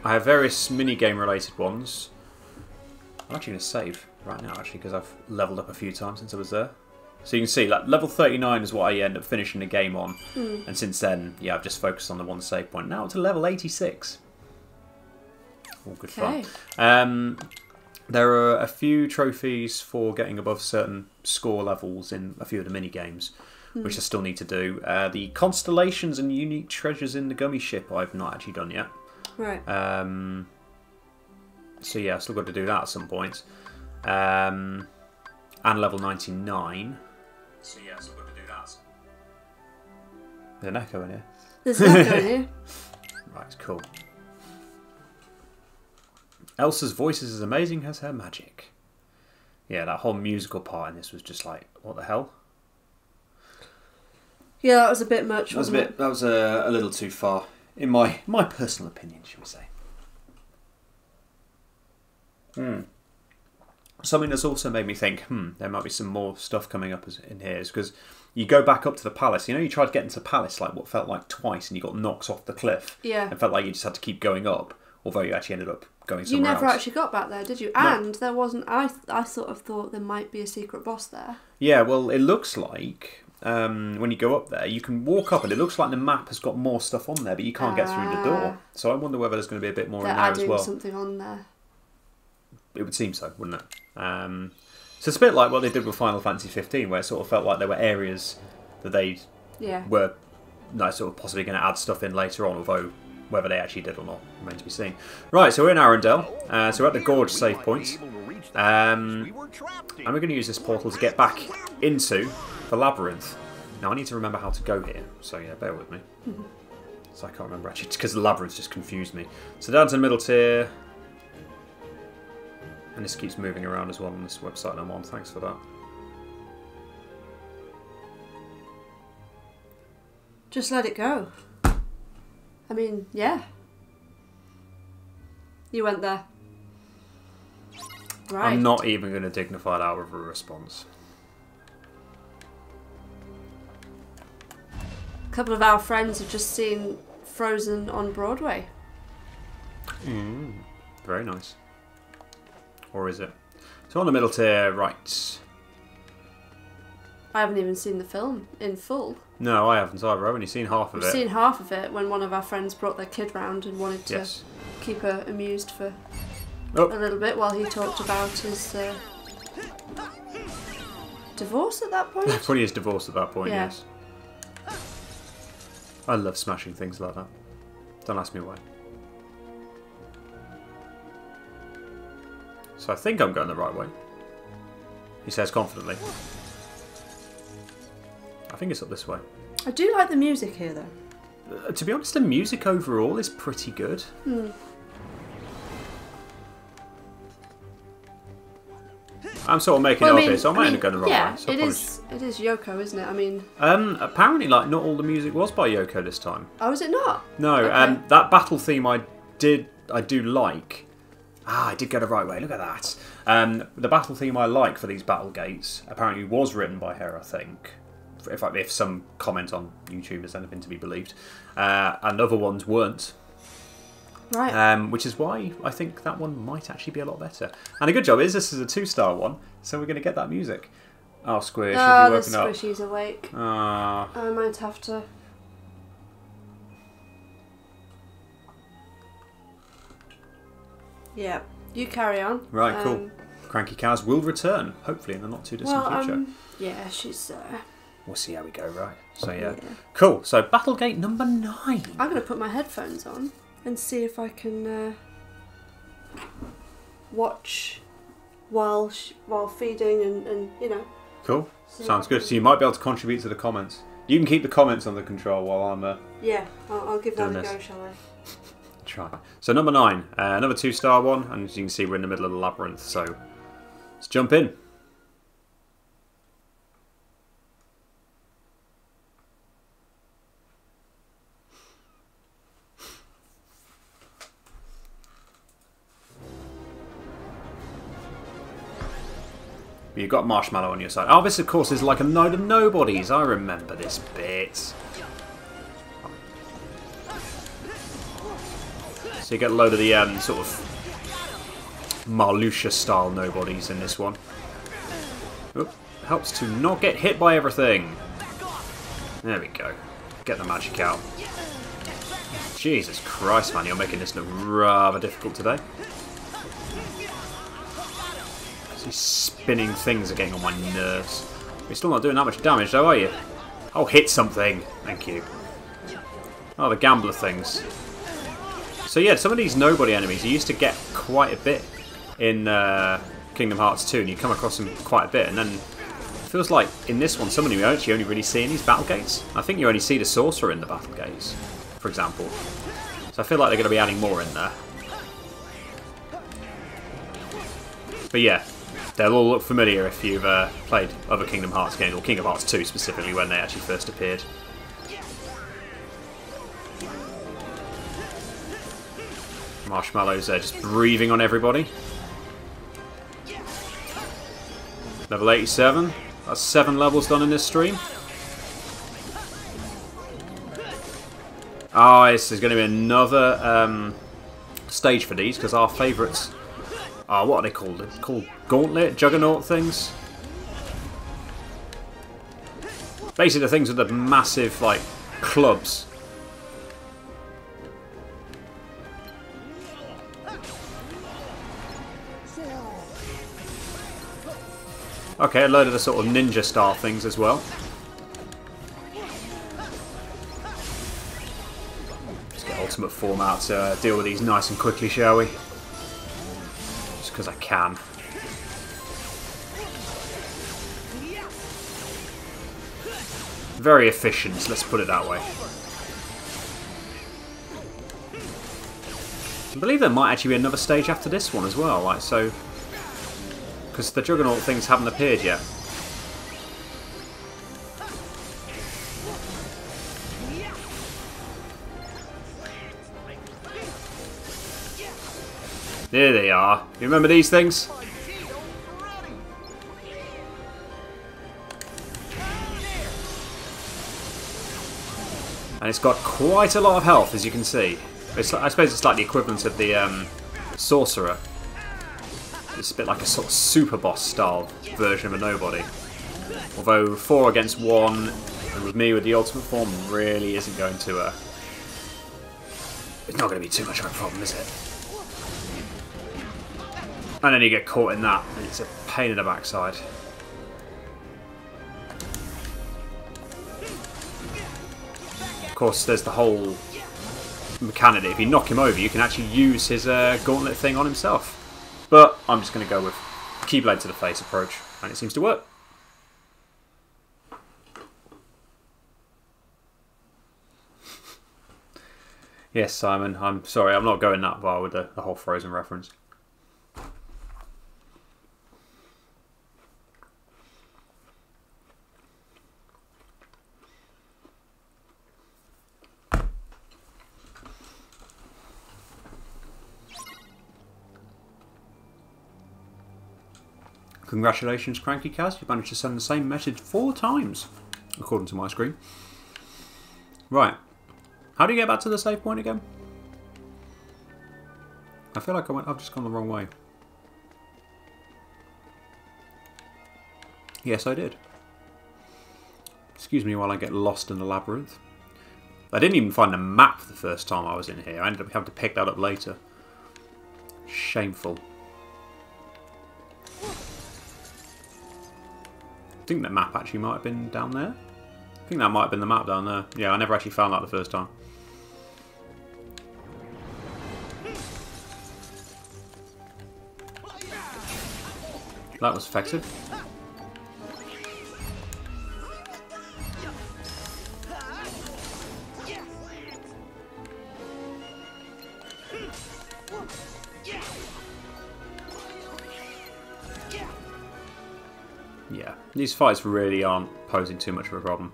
I have various mini-game related ones. I'm actually going to save right now, actually, because I've leveled up a few times since I was there. So you can see, like, level 39 is what I end up finishing the game on. And since then, yeah, I've just focused on the one save point. Now to level 86. All good fun. There are a few trophies for getting above certain score levels in a few of the mini-games, which I still need to do. The constellations and unique treasures in the gummy ship I've not actually done yet. Right. So yeah, I've still got to do that at some point. And level 99. So yeah, I've still got to do that. There's an echo in here. There's an echo in here. Right, cool. Elsa's voice is as amazing as her magic. Yeah, that whole musical part in this was just like, what the hell? Yeah, that was a bit much, wasn't it? That was a little too far, in my personal opinion, shall we say. Something that's also made me think, there might be some more stuff coming up in here, is because you go back up to the palace. You know, you tried to get into the palace like what felt like twice, and you got knocked off the cliff. Yeah. It felt like you just had to keep going up, although you actually ended up going somewhere else. You never actually got back there, did you? No. And there wasn't... I sort of thought there might be a secret boss there. Yeah, well, it looks like... when you go up there, you can walk up and it looks like the map has got more stuff on there, but you can't get through the door. So I wonder whether there's going to be a bit more in there as well. They're adding something on there. It would seem so, wouldn't it? So it's a bit like what they did with Final Fantasy 15, where it sort of felt like there were areas that they were sort of possibly going to add stuff in later on, although whether they actually did or not remains to be seen. Right, so we're in Arendelle. So we're at the Gorge save point. And we're going to use this portal to get back into the Labyrinth. Now I need to remember how to go here, so yeah, bear with me. So I can't remember actually, because the Labyrinth just confused me. So down to the middle tier. And this keeps moving around as well on this website I'm on, thanks for that. Just let it go. I mean, yeah. You went there. Right. I'm not even going to dignify that with a response. A couple of our friends have just seen Frozen on Broadway. Very nice. Or is it? So on the middle tier, right. I haven't even seen the film in full. No, I haven't either. I've only seen half of it. We've seen half of it when one of our friends brought their kid round and wanted to keep her amused for a little bit while he talked about his divorce at that point. Probably his divorce at that point, yes. I love smashing things like that. Don't ask me why. So I think I'm going the right way. He says confidently. I think it's up this way. I do like the music here, though. To be honest, the music overall is pretty good. I'm sort of making it up here, so I might end up going the wrong way. So it is Yoko, isn't it? I mean... apparently, like, not all the music was by Yoko this time. Oh, is it not? No, Okay. that battle theme I do like. I did go the right way, look at that. The battle theme I like for these Battlegates apparently was written by her, I think. If some comment on YouTube is anything to be believed. And other ones weren't. Right. Which is why I think that one might actually be a lot better. And a good job is this is a 2-star one, so we're going to get that music. Oh, Squish, Oh, you're the woken up. squishy's awake. Ah. I might have to... Yeah, you carry on. Right, cool. crankycaz will return, hopefully in the not too distant future. Yeah, she's... We'll see how we go, right? So yeah. Cool, so Battlegate number 9. I'm going to put my headphones on and see if I can watch while feeding and you know. Cool, sounds good. So you might be able to contribute to the comments. You can keep the comments under control while I'm... yeah, I'll give that a this. go, shall I? Try. So number 9, another 2-star one, and as you can see we're in the middle of the labyrinth, so let's jump in. You've got Marshmallow on your side. Oh, this of course is like a Night of Nobodies. I remember this bit. So you get a load of the sort of Marluxia style nobodies in this one. Oop, helps to not get hit by everything. There we go. Get the magic out. Jesus Christ, man, you're making this look rather difficult today. These spinning things are getting on my nerves. You're still not doing that much damage though, are you? Oh, hit something. Thank you. Oh, the gambler things. So yeah, some of these nobody enemies you used to get quite a bit in Kingdom Hearts 2, and you come across them quite a bit, and then it feels like in this one some of them you actually only really see in these Battlegates. I think you only see the Sorcerer in the Battlegates, for example. So I feel like they're going to be adding more in there. But yeah, they'll all look familiar if you've played other Kingdom Hearts games, or Kingdom Hearts 2 specifically, when they actually first appeared. Marshmallow's just breathing on everybody. Level 87. That's 7 levels done in this stream. Oh, this is going to be another stage for these, because our favourites are, what are they called? It's called Gauntlet, Juggernaut things. Basically the things with the massive, like, clubs. Okay, a load of the sort of ninja style things as well. Just get ultimate form out to deal with these nice and quickly, shall we? Just because I can. Very efficient, let's put it that way. I believe there might actually be another stage after this one as well, like so. Because the Juggernaut things haven't appeared yet. There they are. You remember these things? And it's got quite a lot of health, as you can see. I suppose it's like the equivalent of the Sorcerer. It's a bit like a sort of super boss style version of a nobody. Although 4 against 1, and with me with the ultimate form, really isn't going to... it's not going to be too much of a problem, is it? And then you get caught in that, and it's a pain in the backside. Of course, there's the whole mechanic that if you knock him over, you can actually use his gauntlet thing on himself. But I'm just going to go with Keyblade to the face approach, and it seems to work. Yes, Simon. I'm sorry. I'm not going that far with the whole Frozen reference. Congratulations, crankycaz. You managed to send the same message 4 times, according to my screen. Right. How do you get back to the save point again? I feel like I've just gone the wrong way. Yes, I did. Excuse me while I get lost in the labyrinth. I didn't even find the map the first time I was in here. I ended up having to pick that up later. Shameful. I think that map actually might have been down there. I think that might have been the map down there. Yeah, I never actually found that the first time. That was effective. Yeah, these fights really aren't posing too much of a problem.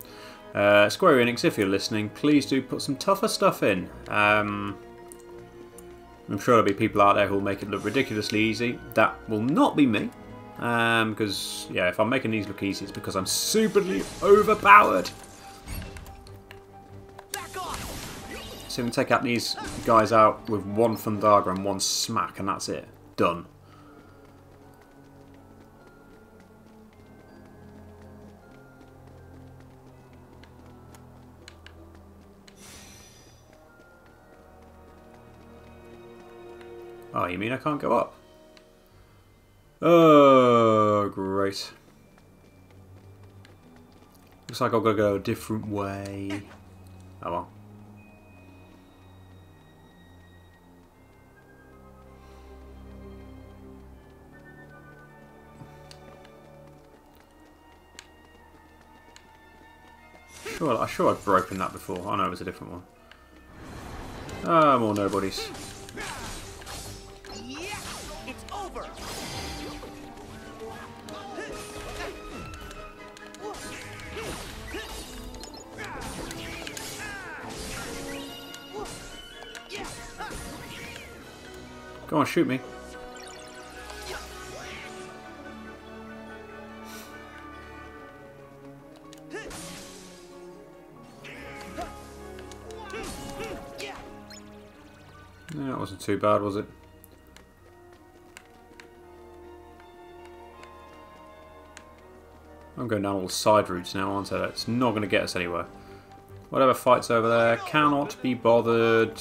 Square Enix, if you're listening, please do put some tougher stuff in. I'm sure there'll be people out there who'll make it look ridiculously easy. That will not be me. Because, yeah, if I'm making these look easy, it's because I'm superly overpowered. So we can take out these guys out with one Thundaga and one smack, and that's it. Done. Oh, you mean I can't go up? Oh, great. Looks like I've got to go a different way. Oh well. Sure I've broken that before. Oh no, it was a different one. Ah, more nobodies. Go on, shoot me. Yeah, that wasn't too bad, was it? I'm going down all the side routes now, aren't I? That's not going to get us anywhere. Whatever fights over there, cannot be bothered.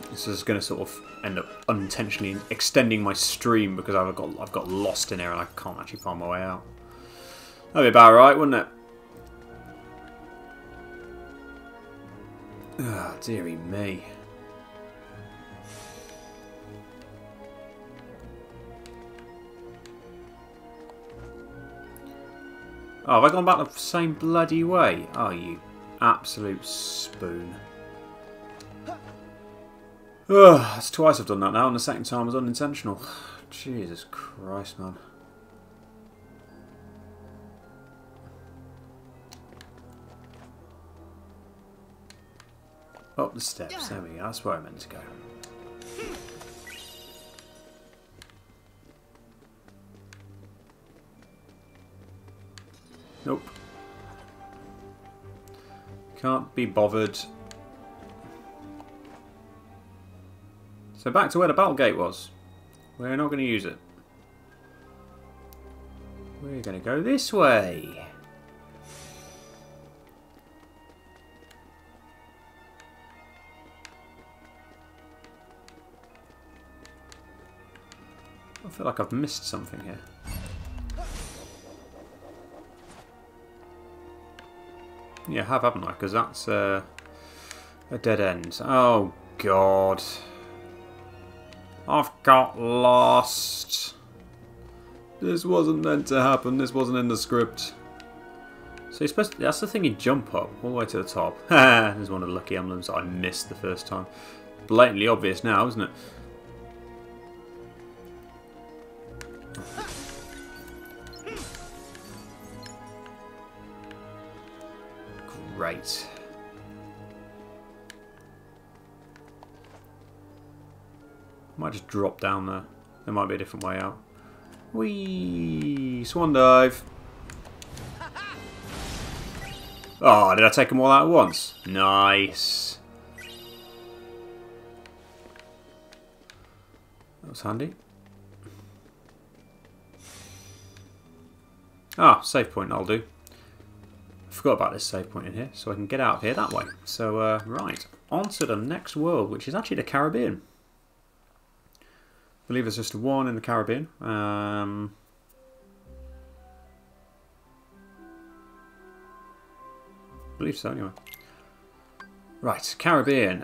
This is going to sort of end up unintentionally extending my stream because I've got lost in here and I can't actually find my way out. That'd be about right, wouldn't it? Ah, oh, dearie me. Oh, have I gone back the same bloody way? Oh, you absolute spoon. Oh, that's twice I've done that now, and the second time was unintentional. Jesus Christ, man. Up the steps, there we go, that's where I meant to go. Nope. Can't be bothered. So back to where the Battlegate was. We're not going to use it. We're going to go this way. I feel like I've missed something here. Yeah, I have, haven't I? Because that's a dead end. Oh, God. I've got lost. This wasn't meant to happen. This wasn't in the script. So you're supposed to, that's the thing, you jump up all the way to the top. There's one of the lucky emblems I missed the first time. Blatantly obvious now, isn't it? Great. Might just drop down there. There might be a different way out. Whee! Swan dive. Oh, did I take them all out at once? Nice. That was handy. Ah, save point, I'll do. Forgot about this save point in here, so I can get out of here that way. So, right, on to the next world, which is actually the Caribbean. I believe there's just one in the Caribbean. I believe so, anyway. Right, Caribbean.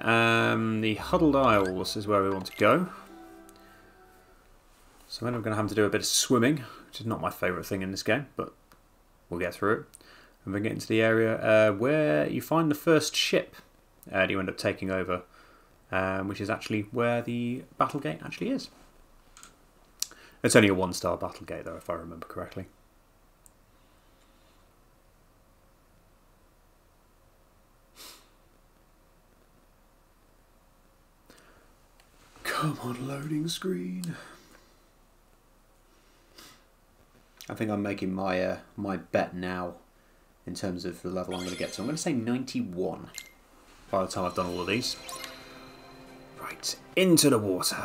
The Huddled Isles is where we want to go. So then we're going to have to do a bit of swimming, which is not my favourite thing in this game, but we'll get through it. And we get into the area where you find the first ship that you end up taking over, which is actually where the Battlegate actually is. It's only a 1-star Battlegate though, if I remember correctly. Come on, loading screen. I think I'm making my my bet now in terms of the level I'm going to get to. I'm going to say 91 by the time I've done all of these. Right, into the water.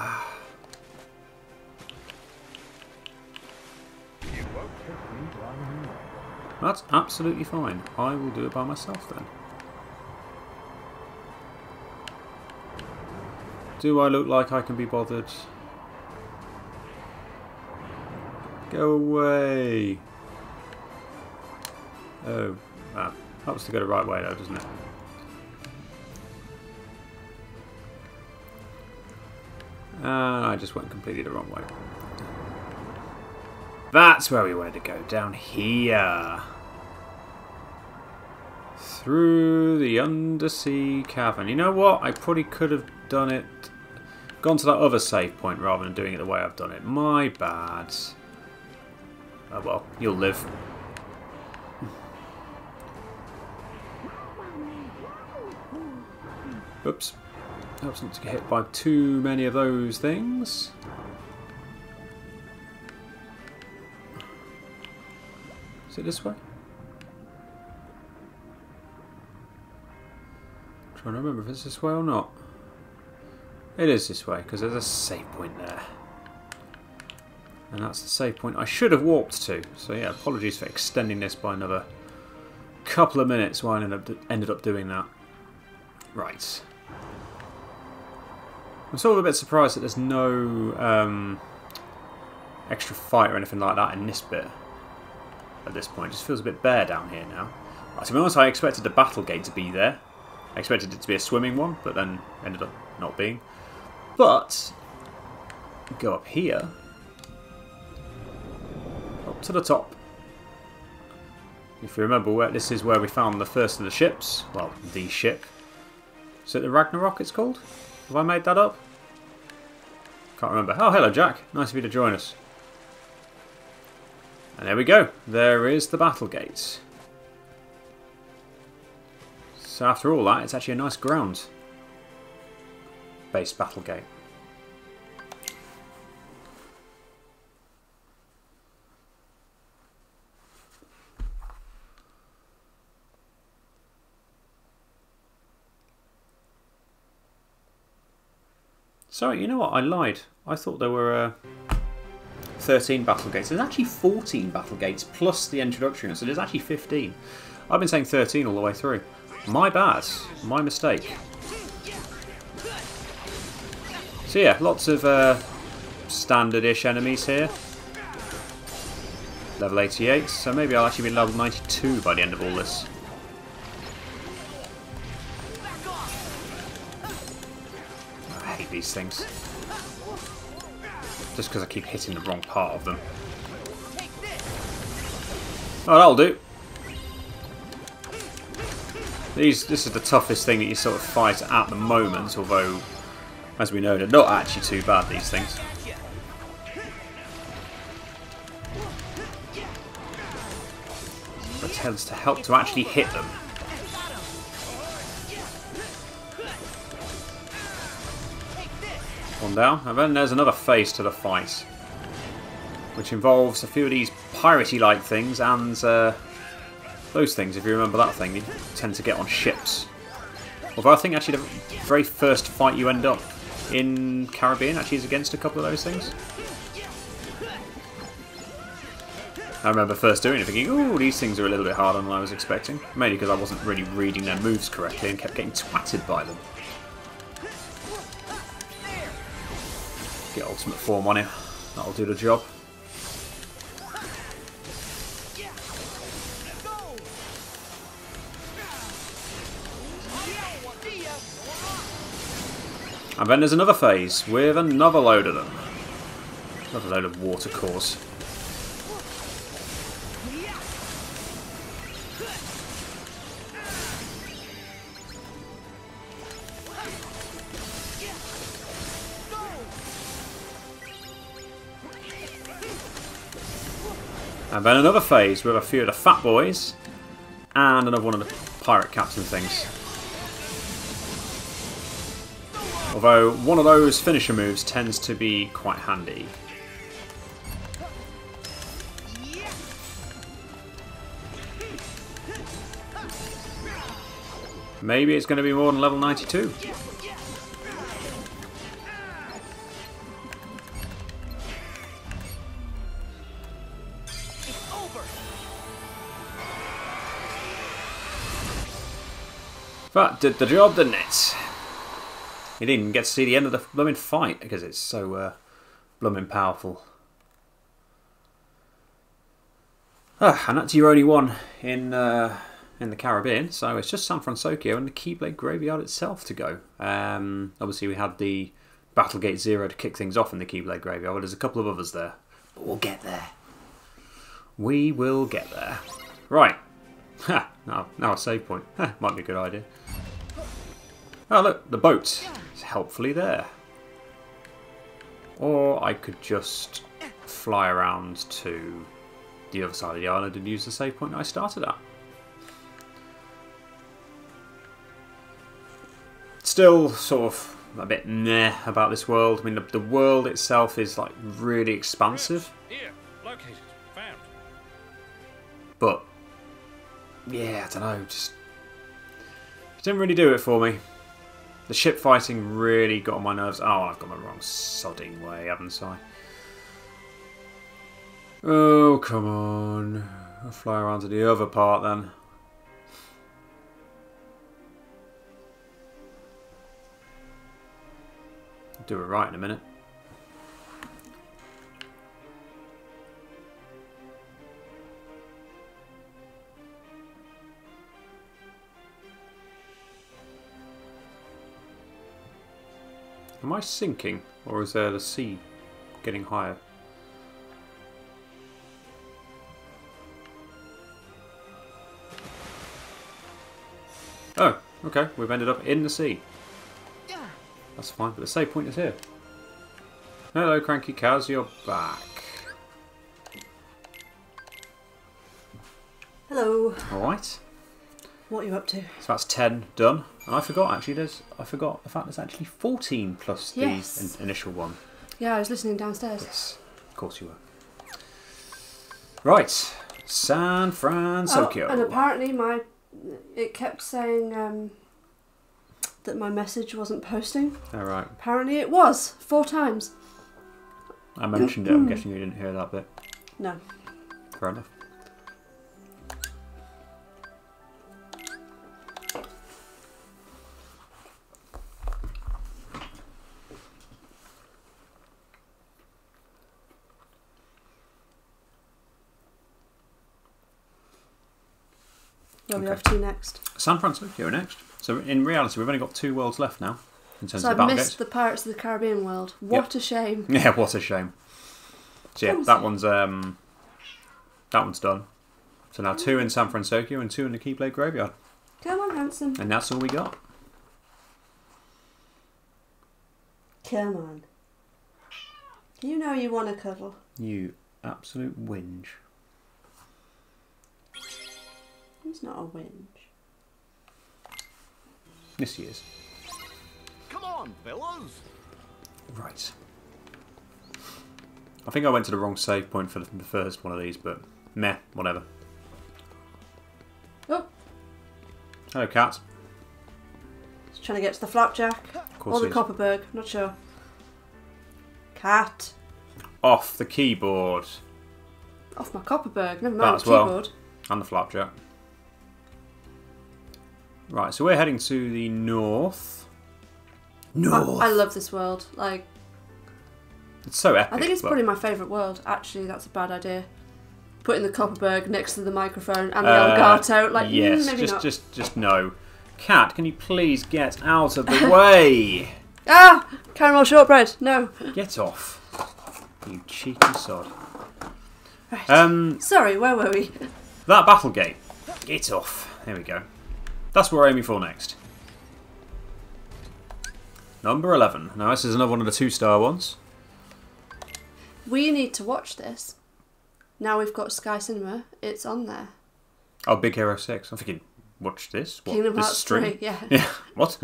That's absolutely fine. I will do it by myself then. Do I look like I can be bothered? Go away. Oh, that helps to go the right way though, doesn't it? And I just went completely the wrong way. That's where we wanted to go, down here. Through the undersea cavern. You know what? I probably could have done it, gone to that other save point rather than doing it the way I've done it. My bad. Oh well, you'll live. Oops. Helps not to get hit by too many of those things. Is it this way? I'm trying to remember if it's this way or not. It is this way, because there's a save point there. And that's the save point I should have walked to. So yeah, apologies for extending this by another couple of minutes while I ended up doing that. Right. I'm sort of a bit surprised that there's no extra fight or anything like that in this bit. At this point, it just feels a bit bare down here now. To be honest, I expected the Battlegate to be there. I expected it to be a swimming one, but then ended up not being. But go up here, up to the top. If you remember, this is where we found the first of the ships. Well, the ship. Is it the Ragnarok it's called? Have I made that up? Can't remember. Oh, hello, Jack. Nice of you to join us. And there we go. There is the Battlegate. So after all that, it's actually a nice ground-based Battlegate. Sorry, you know what? I lied. I thought there were 13 Battlegates. There's actually 14 Battlegates plus the introduction, so there's actually 15. I've been saying 13 all the way through. My bad. My mistake. So yeah, lots of standard-ish enemies here. Level 88, so maybe I'll actually be level 92 by the end of all this. I hate these things. Just because I keep hitting the wrong part of them. Oh, that'll do. This is the toughest thing that you sort of fight at the moment, although, as we know, they're not actually too bad, these things. But it tends to help to actually hit them. One down, and then there's another phase to the fight, which involves a few of these piratey-like things and those things, if you remember that thing, you tend to get on ships. Although I think actually the very first fight you end up in Caribbean actually is against a couple of those things. I remember first doing it thinking, ooh, these things are a little bit harder than I was expecting. Mainly because I wasn't really reading their moves correctly and kept getting twatted by them. Get ultimate form on him. That'll do the job. And then there's another phase with another load of them. Another load of water cores. And then another phase with a few of the fat boys and another one of the pirate captain things. Although one of those finisher moves tends to be quite handy. Maybe it's going to be more than level 92. That did the job, didn't it? You didn't even get to see the end of the blooming fight because it's so blooming powerful. And that's your only one in the Caribbean, so it's just San Francisco and the Keyblade Graveyard itself to go. Obviously we had the Battlegate 0 to kick things off in the Keyblade Graveyard, but there's a couple of others there. But we'll get there. We will get there. Right. Ha! Now a save point. Might be a good idea. Oh look, the boat is helpfully there. Or I could just fly around to the other side of the island and use the save point I started at. Still sort of a bit meh about this world. I mean, the world itself is like really expansive. Here, located, found. But yeah, I don't know, just didn't really do it for me. The ship fighting really got on my nerves. Oh, I've got my wrong sodding way, haven't I? Oh, come on. I'll fly around to the other part then. I'll do it right in a minute. Am I sinking, or is there the sea getting higher? Oh, okay, we've ended up in the sea. That's fine, but the save point is here. Hello, crankycaz, you're back. Hello. Alright. What are you up to? So that's 10 done. And I forgot actually, I forgot the fact there's actually 14 plus Yes. the initial one. Yeah, I was listening downstairs. Yes, of course you were. Right, San Francisco. Oh, and apparently it kept saying that my message wasn't posting. Alright. Apparently it was, 4 times. I mentioned it, I'm guessing you didn't hear that bit. No. Fair enough. Where are we off to next? San Francisco next. So in reality, we've only got 2 worlds left now in terms So of I've the missed Battlegates. the Pirates of the Caribbean world. What a shame. Yeah, what a shame. So yeah, that one's done. So now 2 in San Francisco and 2 in the Keyblade Graveyard. Come on, handsome. And that's all we got. Come on. You know you want to cuddle. You absolute whinge. He's not a whinge. Yes, he is. Come on, fellas. Right. I think I went to the wrong save point for the first one of these, but meh, whatever. Oh, Hello, cat. he's trying to get to the flapjack. Of course Or the he is. Copperberg, not sure. Cat. Off the keyboard. Off my Copperberg, never That mind as the well. keyboard. And the flapjack. Right, so we're heading to the north. North! I love this world. Like, It's so epic. I think it's but- probably my favourite world. Actually, that's a bad idea. Putting the Copperberg next to the microphone and the Elgato. Like, yes, maybe not. just no. Cat, can you please get out of the way? Ah! Caramel shortbread. No. Get off. You cheeky sod. Right. Sorry, where were we? That Battlegate. Get off. There we go. That's what we're aiming for next. Number 11. Now this is another one of the 2-star ones. We need to watch this. Now we've got Sky Cinema. It's on there. Oh, Big Hero 6. I'm thinking, watch this? What, Kingdom this Hearts stream? 3, yeah. Yeah, what?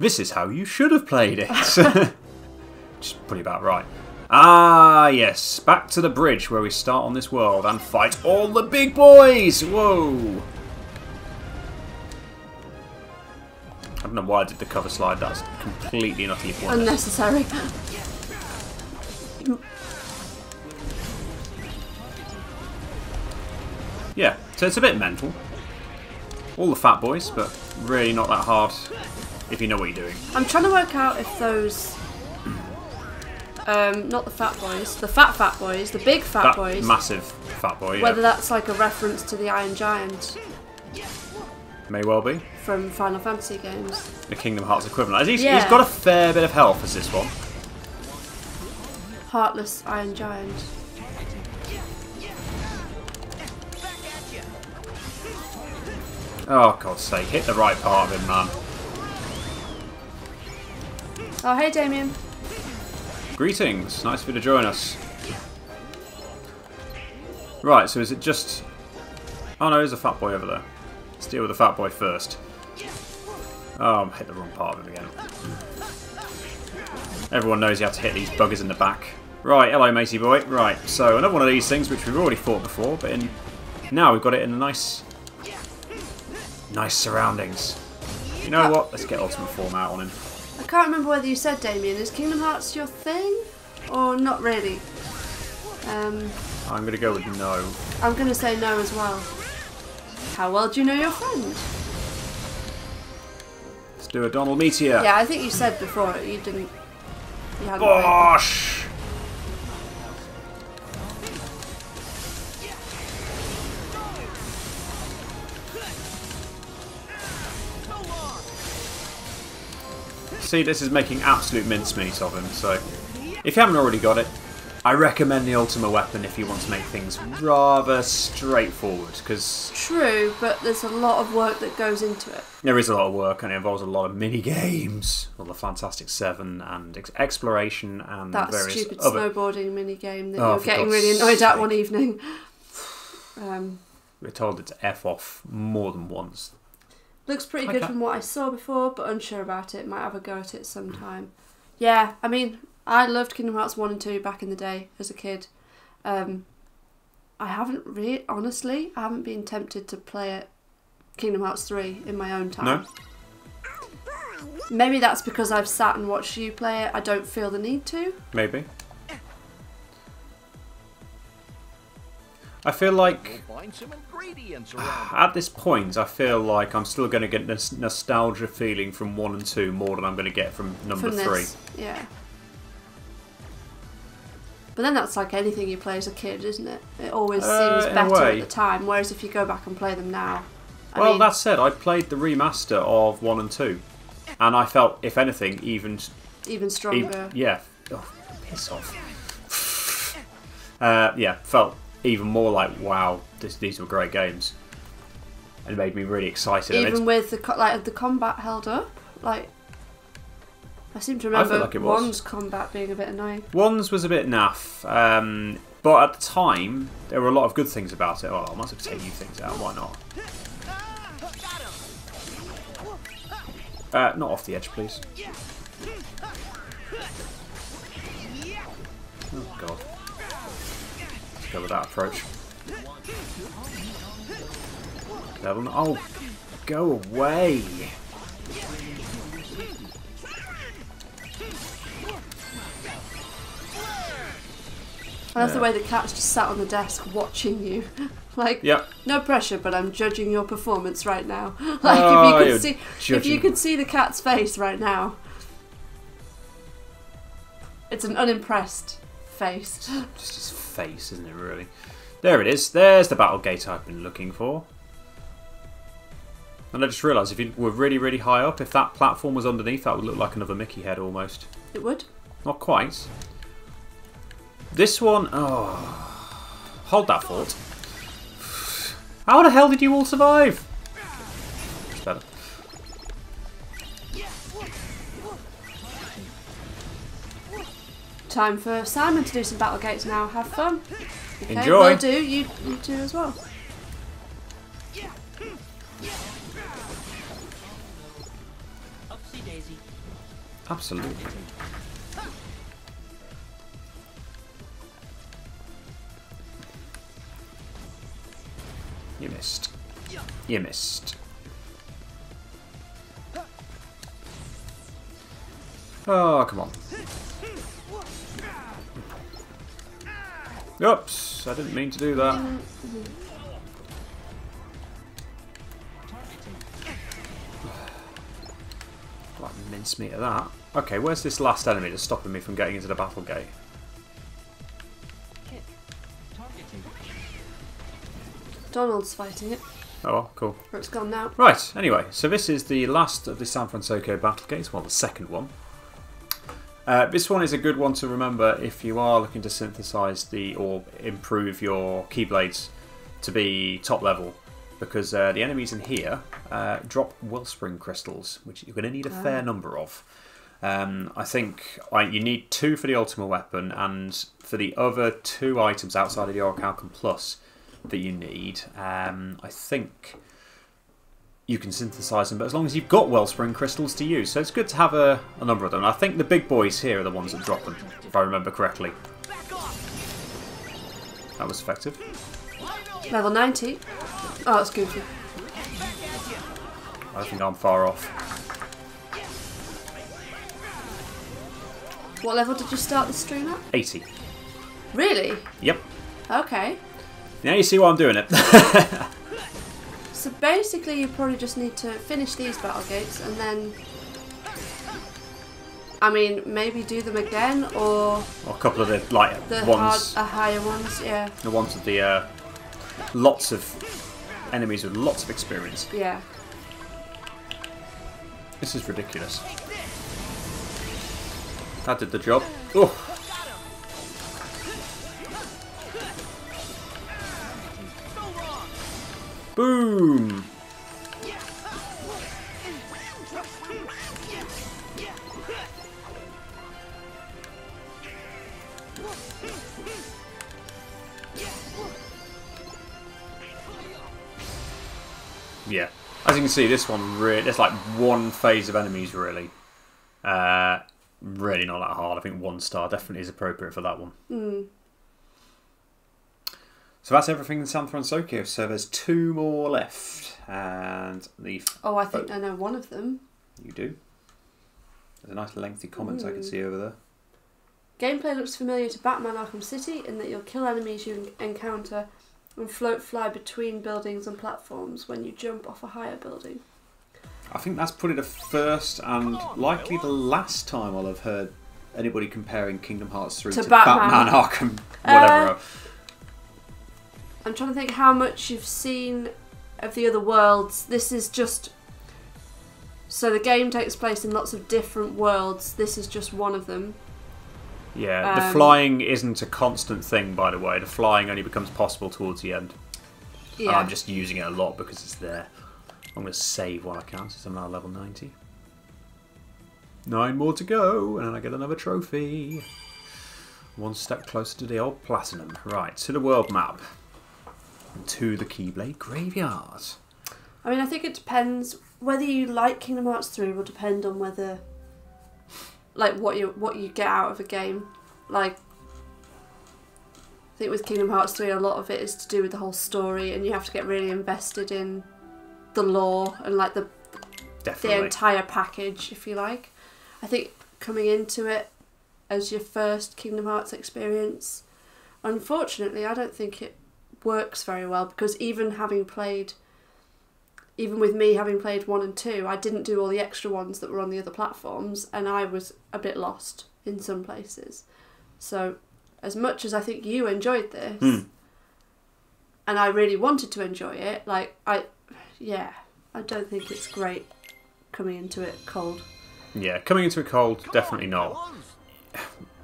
This is how you should have played it. Just pretty about right. Ah, yes. Back to the bridge where we start on this world and fight all the big boys. Whoa. I don't know why I did the cover slide. That's completely and utterly pointless. Unnecessary. Yeah, so it's a bit mental. All the fat boys, but really not that hard if you know what you're doing. I'm trying to work out if those... not the fat boys. The fat boys. The big fat That boys. massive fat boy, yeah. Whether that's like a reference to the Iron Giant May well be. from Final Fantasy games. The Kingdom Hearts equivalent. He's Yeah. got a fair bit of health as this one. Heartless Iron Giant. Oh, God's sake. Hit the right part of him, man. Oh, hey, Damien. Greetings. Nice of you to join us. Right, so is it just... Oh, no, there's a fat boy over there. Let's deal with the fat boy first. Oh, I hit the wrong part of him again. Everyone knows you have to hit these buggers in the back. Right, hello, matey boy. Right, so another one of these things which we've already fought before, but now we've got it in a nice surroundings. You know what? Let's get Ultimate Form out on him. I can't remember whether you said, Damien, is Kingdom Hearts your thing? Or not really? I'm going to go with no. I'm going to say no as well. How well do you know your friend? Let's do a Donald Meteor. Yeah, I think you said before you didn't... You hadn't Bosh! See, this is making absolute mincemeat of him, so if you haven't already got it, I recommend the Ultimate Weapon if you want to make things rather straightforward, because True, but there's a lot of work that goes into it. there is a lot of work and it involves a lot of mini-games, well, the Fantastic Seven and exploration and That various stupid other... snowboarding mini-game that Oh, you were for getting God's really annoyed at sake. one evening. We're told it to F off more than once. Looks pretty Okay. good from what I saw before, but unsure about it. Might have a go at it sometime. Yeah, I mean, I loved Kingdom Hearts 1 and 2 back in the day as a kid. I haven't really, honestly, I haven't been tempted to play it Kingdom Hearts 3 in my own time. No? Maybe that's because I've sat and watched you play it. I don't feel the need to. Maybe. I feel like We'll find some ingredients around. at this point, I feel like I'm still going to get this nostalgia feeling from 1 and 2 more than I'm going to get from number From 3. this, yeah. But then that's like anything you play as a kid, isn't it? It always seems in a better way. at the time, whereas if you go back and play them now... Well, that said, I played the remaster of 1 and 2, and I felt, if anything, even stronger. yeah. Oh, piss off. Yeah, felt even more like, wow, these were great games. and it made me really excited. Even with the combat held up, like I seem to remember like it was. one's combat being a bit annoying. One's was a bit naff, but at the time there were a lot of good things about it. Oh, I might have to take new things out. Why not? Not off the edge, please. Oh god. Let's go with that approach. Level. Oh, go away. I love the way the cat's just sat on the desk watching you. Like, yep. No pressure, but I'm judging your performance right now. Like, if you could see the cat's face right now, it's an unimpressed face. Just his face, isn't it? Really. There it is. There's the Battlegate I've been looking for. And I just realised if you were really, really high up, if that platform was underneath, that would look like another Mickey head almost. It would. Not quite. This one, oh, hold that fort. How the hell did you all survive? It's better. Time for Simon to do some Battlegates now. Have fun. Okay, Enjoy. Will do. You do as well. Upsy daisy. Absolutely. You missed. You missed. Oh, come on. Oops, I didn't mean to do that. Like mincemeat of that. Okay, where's this last enemy that's stopping me from getting into the Battlegate? Donald's fighting it. Oh, well, cool. Or it's gone now. Right, anyway, so this is the last of the San Francisco Battlegates, well, the second one. This one is a good one to remember if you are looking to synthesize or improve your Keyblades to be top level, because the enemies in here drop wellspring crystals, which you're going to need a fair number of. I think you need 2 for the Ultimate Weapon, and for the other 2 items outside of the Orichalcum Plus that you need, I think you can synthesize them, but as long as you've got wellspring crystals to use. So it's good to have a number of them. I think the big boys here are the ones that drop them, if I remember correctly. That was effective. Level 90. Oh, that's goofy. I think I'm far off. What level did you start the stream at? 80. Really? Yep. Okay. Now you see why I'm doing it. So basically you probably just need to finish these Battlegates and then, I mean, maybe do them again, or a couple of the ones, higher ones, yeah. The ones with the lots of enemies with lots of experience. Yeah. This is ridiculous. That did the job. Oh. Boom! Yeah, as you can see, this one really, there's like one phase of enemies really. Really not that hard. I think 1 star definitely is appropriate for that one. So that's everything in San Francisco. So there's 2 more left, and the. Oh, I think I know one of them. You do. There's a nice lengthy comment I can see over there. Gameplay looks familiar to Batman Arkham City in that you'll kill enemies you encounter and fly between buildings and platforms when you jump off a higher building. I think that's probably the first and likely the last time I'll have heard anybody comparing Kingdom Hearts 3 to Batman Arkham whatever. I'm trying to think how much you've seen of the other worlds. This is just... So the game takes place in lots of different worlds. This is just one of them. Yeah, the flying isn't a constant thing, by the way. The flying only becomes possible towards the end. Yeah. And I'm just using it a lot because it's there. I'm going to save while I can, since I'm now level 90. 9 more to go, and then I get another trophy. One step closer to the old platinum. Right, to the world map. And to the Keyblade Graveyard. I mean, I think it depends. Whether you like Kingdom Hearts 3 will depend on whether... Like, what you get out of a game. Like, I think with Kingdom Hearts 3, a lot of it is to do with the whole story, and you have to get really invested in the lore and, like, the entire package, if you like. I think coming into it as your first Kingdom Hearts experience, unfortunately, I don't think it works very well, because even with me having played 1 and 2, I didn't do all the extra ones that were on the other platforms, and I was a bit lost in some places. So, as much as I think you enjoyed this, and I really wanted to enjoy it, like, I don't think it's great coming into it cold. Yeah, coming into it cold, definitely not.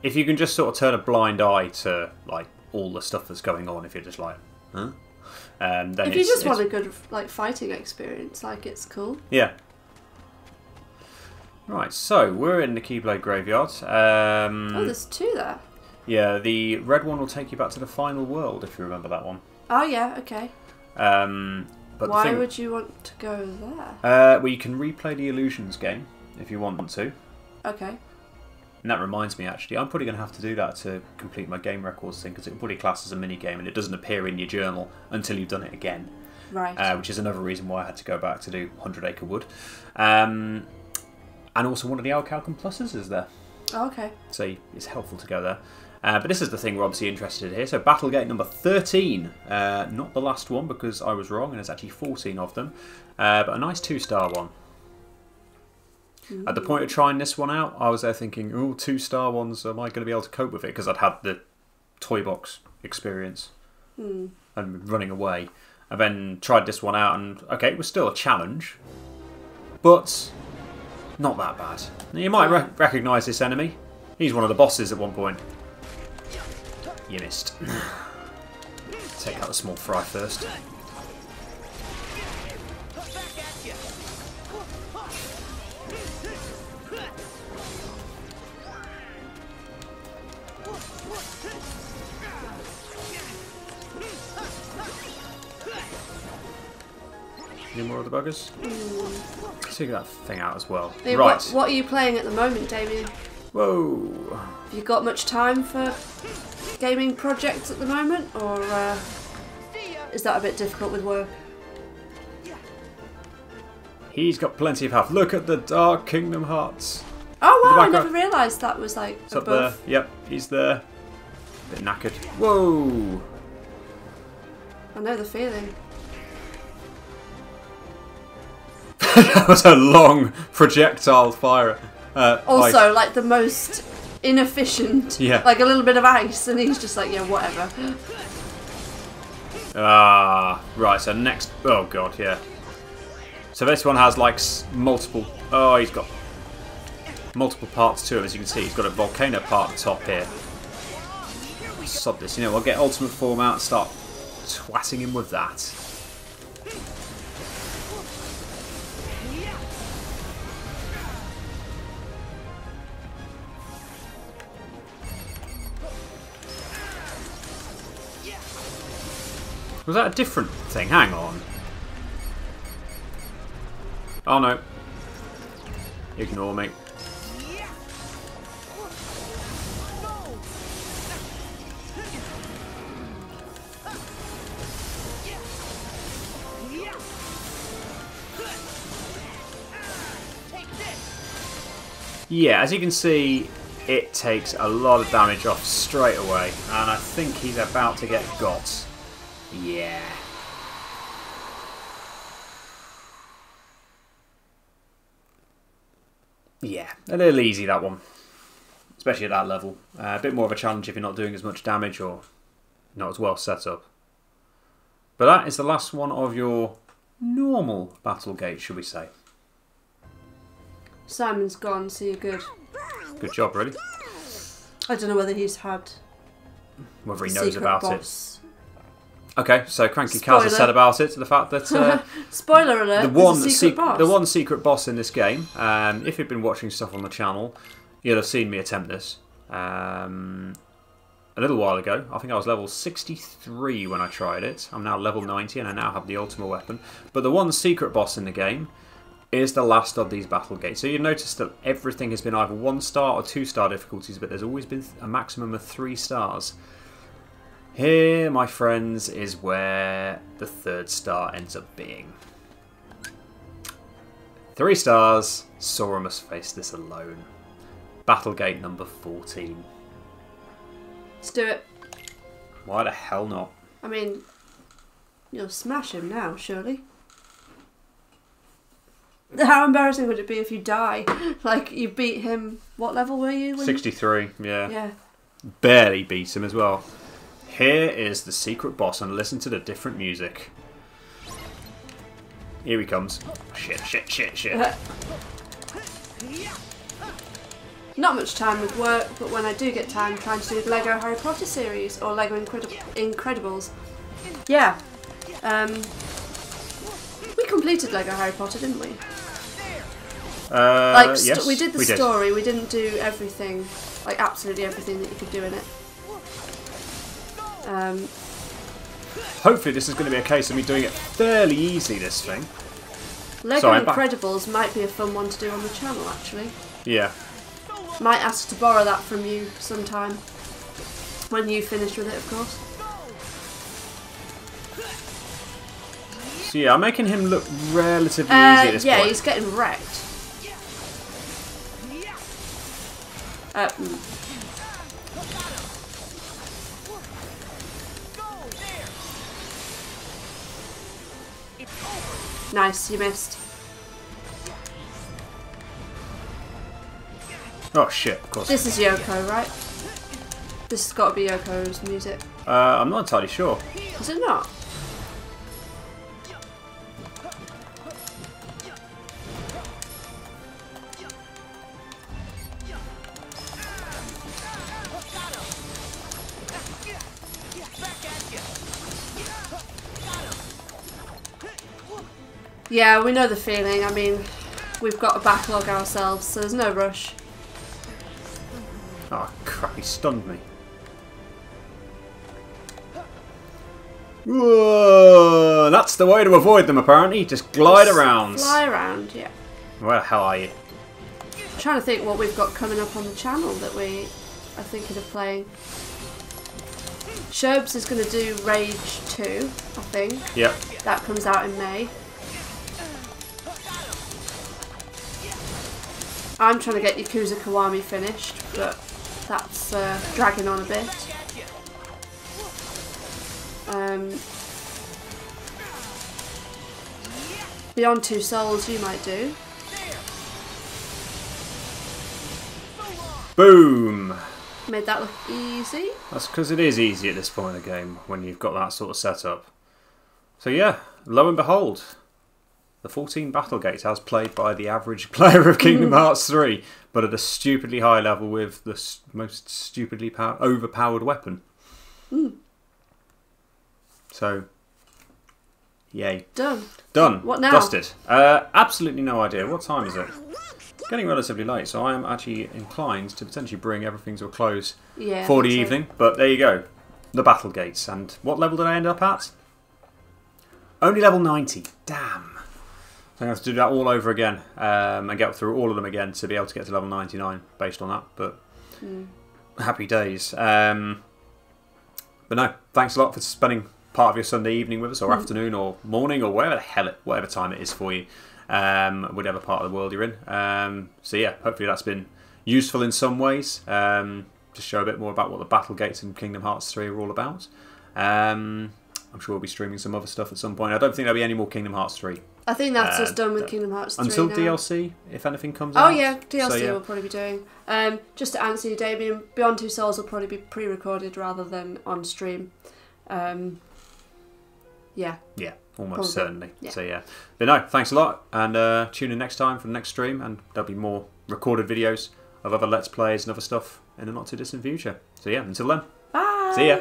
If you can just sort of turn a blind eye to, like, all the stuff that's going on, if you're just like, huh? Then if you just want a good, like, fighting experience, like, it's cool. Yeah. Right, so we're in the Keyblade Graveyard. Oh, there's 2 there. Yeah, the red one will take you back to the final world, if you remember that one. Oh, yeah, okay. But why would you want to go there? Well, you can replay the Illusions game, if you want to. Okay. And that reminds me, actually, I'm probably going to have to do that to complete my game records thing, because it probably classes as a mini-game, and it doesn't appear in your journal until you've done it again. Right. Which is another reason why I had to go back to do 100 Acre Wood. And also one of the Alcalcum Pluses is there. Oh, okay. So it's helpful to go there. But this is the thing we're obviously interested in here. So Battlegate number 13. Not the last one, because I was wrong, and there's actually 14 of them. But a nice 2-star one. At the point of trying this one out, I was there thinking, oh, 2-star ones, am I going to be able to cope with it? Because I'd had the toy box experience and running away. And then tried this one out, and okay, it was still a challenge, but not that bad. Now, you might recognise this enemy. He's one of the bosses at one point. You missed. Take out the small fry first. Any more of the buggers? Let's figure that thing out as well. Hey, right. What are you playing at the moment, Damien? Whoa. Have you got much time for gaming projects at the moment, or is that a bit difficult with work? He's got plenty of health. Look at the Dark Kingdom Hearts. Oh wow, I background. never realised that was like It's above. up there. Yep, he's there. Bit knackered. Whoa. I know the feeling. That was a long projectile fire. Also, ice. like the most inefficient. Yeah. Like a little bit of ice, and he's just like, yeah, whatever. Ah, right. So next. Oh god, yeah. So this one has like multiple. Oh, he's got multiple parts to it. As you can see, he's got a volcano part at the top here. Sod this. You know, I'll get ultimate form out and start twatting him with that. Was that a different thing? Hang on. Oh no. Ignore me. Yeah, as you can see, it takes a lot of damage off straight away, and I think he's about to get got. Yeah. Yeah, a little easy, that one. Especially at that level. A bit more of a challenge if you're not doing as much damage or not as well set up. But that is the last one of your normal Battlegate, should we say. Simon's gone, so you're good. Good job, really. I don't know whether he's had Whether he a knows secret about boss. Okay, so Cranky Kaz has said about it, the fact that spoiler alert, the one secret boss in this game, if you've been watching stuff on the channel, you'll have seen me attempt this a little while ago. I think I was level 63 when I tried it. I'm now level 90 and I now have the ultimate weapon. But the one secret boss in the game is the last of these Battlegates. So you notice that everything has been either 1-star or 2-star difficulties, but there's always been a maximum of 3 stars. Here, my friends, is where the 3rd star ends up being. 3 stars, Sora must face this alone. Battlegate number 14. Let's do it. Why the hell not? I mean, you'll smash him now, surely. How embarrassing would it be if you die? Like, you beat him... What level were you? 63, yeah. Yeah. Barely beat him as well. Here is the secret boss, and listen to the different music. Here he comes. Shit, shit, shit, shit. Not much time with work, but when I do get time, trying to do the Lego Harry Potter series or Lego Incredibles. Yeah. We completed Lego Harry Potter, didn't we? Yes, we did the story. We didn't do everything, like absolutely everything that you could do in it. Hopefully this is going to be a case of me doing it fairly easy, this thing. Lego Incredibles might be a fun one to do on the channel, actually. Yeah. Might ask to borrow that from you sometime. When you finish with it, of course. So yeah, I'm making him look relatively easy at this point. Yeah, he's getting wrecked. Nice, you missed. Oh shit, of course. This is Yoko, right? This has got to be Yoko's music. I'm not entirely sure. Is it not? Yeah, we know the feeling. I mean, we've got a backlog ourselves, so there's no rush. Oh crap, he stunned me. Whoa, that's the way to avoid them apparently, just glide around. Fly around, yeah. Where the hell are you? I'm trying to think what we've got coming up on the channel that we are thinking of playing. Sherbs is going to do Rage 2, I think. Yep. That comes out in May. I'm trying to get Yakuza Kiwami finished, but that's dragging on a bit. Beyond Two Souls you might do. Boom! Made that look easy. That's because it is easy at this point in the game when you've got that sort of setup. So yeah, lo and behold, the 14 Battlegates as played by the average player of Kingdom Hearts 3, but at a stupidly high level with the most stupidly overpowered weapon. So, yay. Done. Done. What now? Dusted. Absolutely no idea. What time is it? Getting relatively late, so I am actually inclined to potentially bring everything to a close for the evening. But there you go. The Battlegates. And what level did I end up at? Only level 90. Damn. I'm going to have to do that all over again and get through all of them again to be able to get to level 99 based on that. But happy days. But no, thanks a lot for spending part of your Sunday evening with us, or afternoon, or morning, or whatever time it is for you, whatever part of the world you're in. So yeah, hopefully that's been useful in some ways. To show a bit more about what the Battlegates and Kingdom Hearts 3 are all about. I'm sure we'll be streaming some other stuff at some point. I don't think there'll be any more Kingdom Hearts 3. I think that's just done with Kingdom Hearts 3 until now. DLC, if anything comes out. Oh yeah, DLC we'll probably be doing. Just to answer you, Damien, Beyond Two Souls will probably be pre-recorded rather than on stream. Yeah. Yeah, almost certainly. Yeah. So yeah. But no, thanks a lot, and tune in next time for the next stream, and there'll be more recorded videos of other Let's Plays and other stuff in the not too distant future. So yeah, until then. Bye. See ya.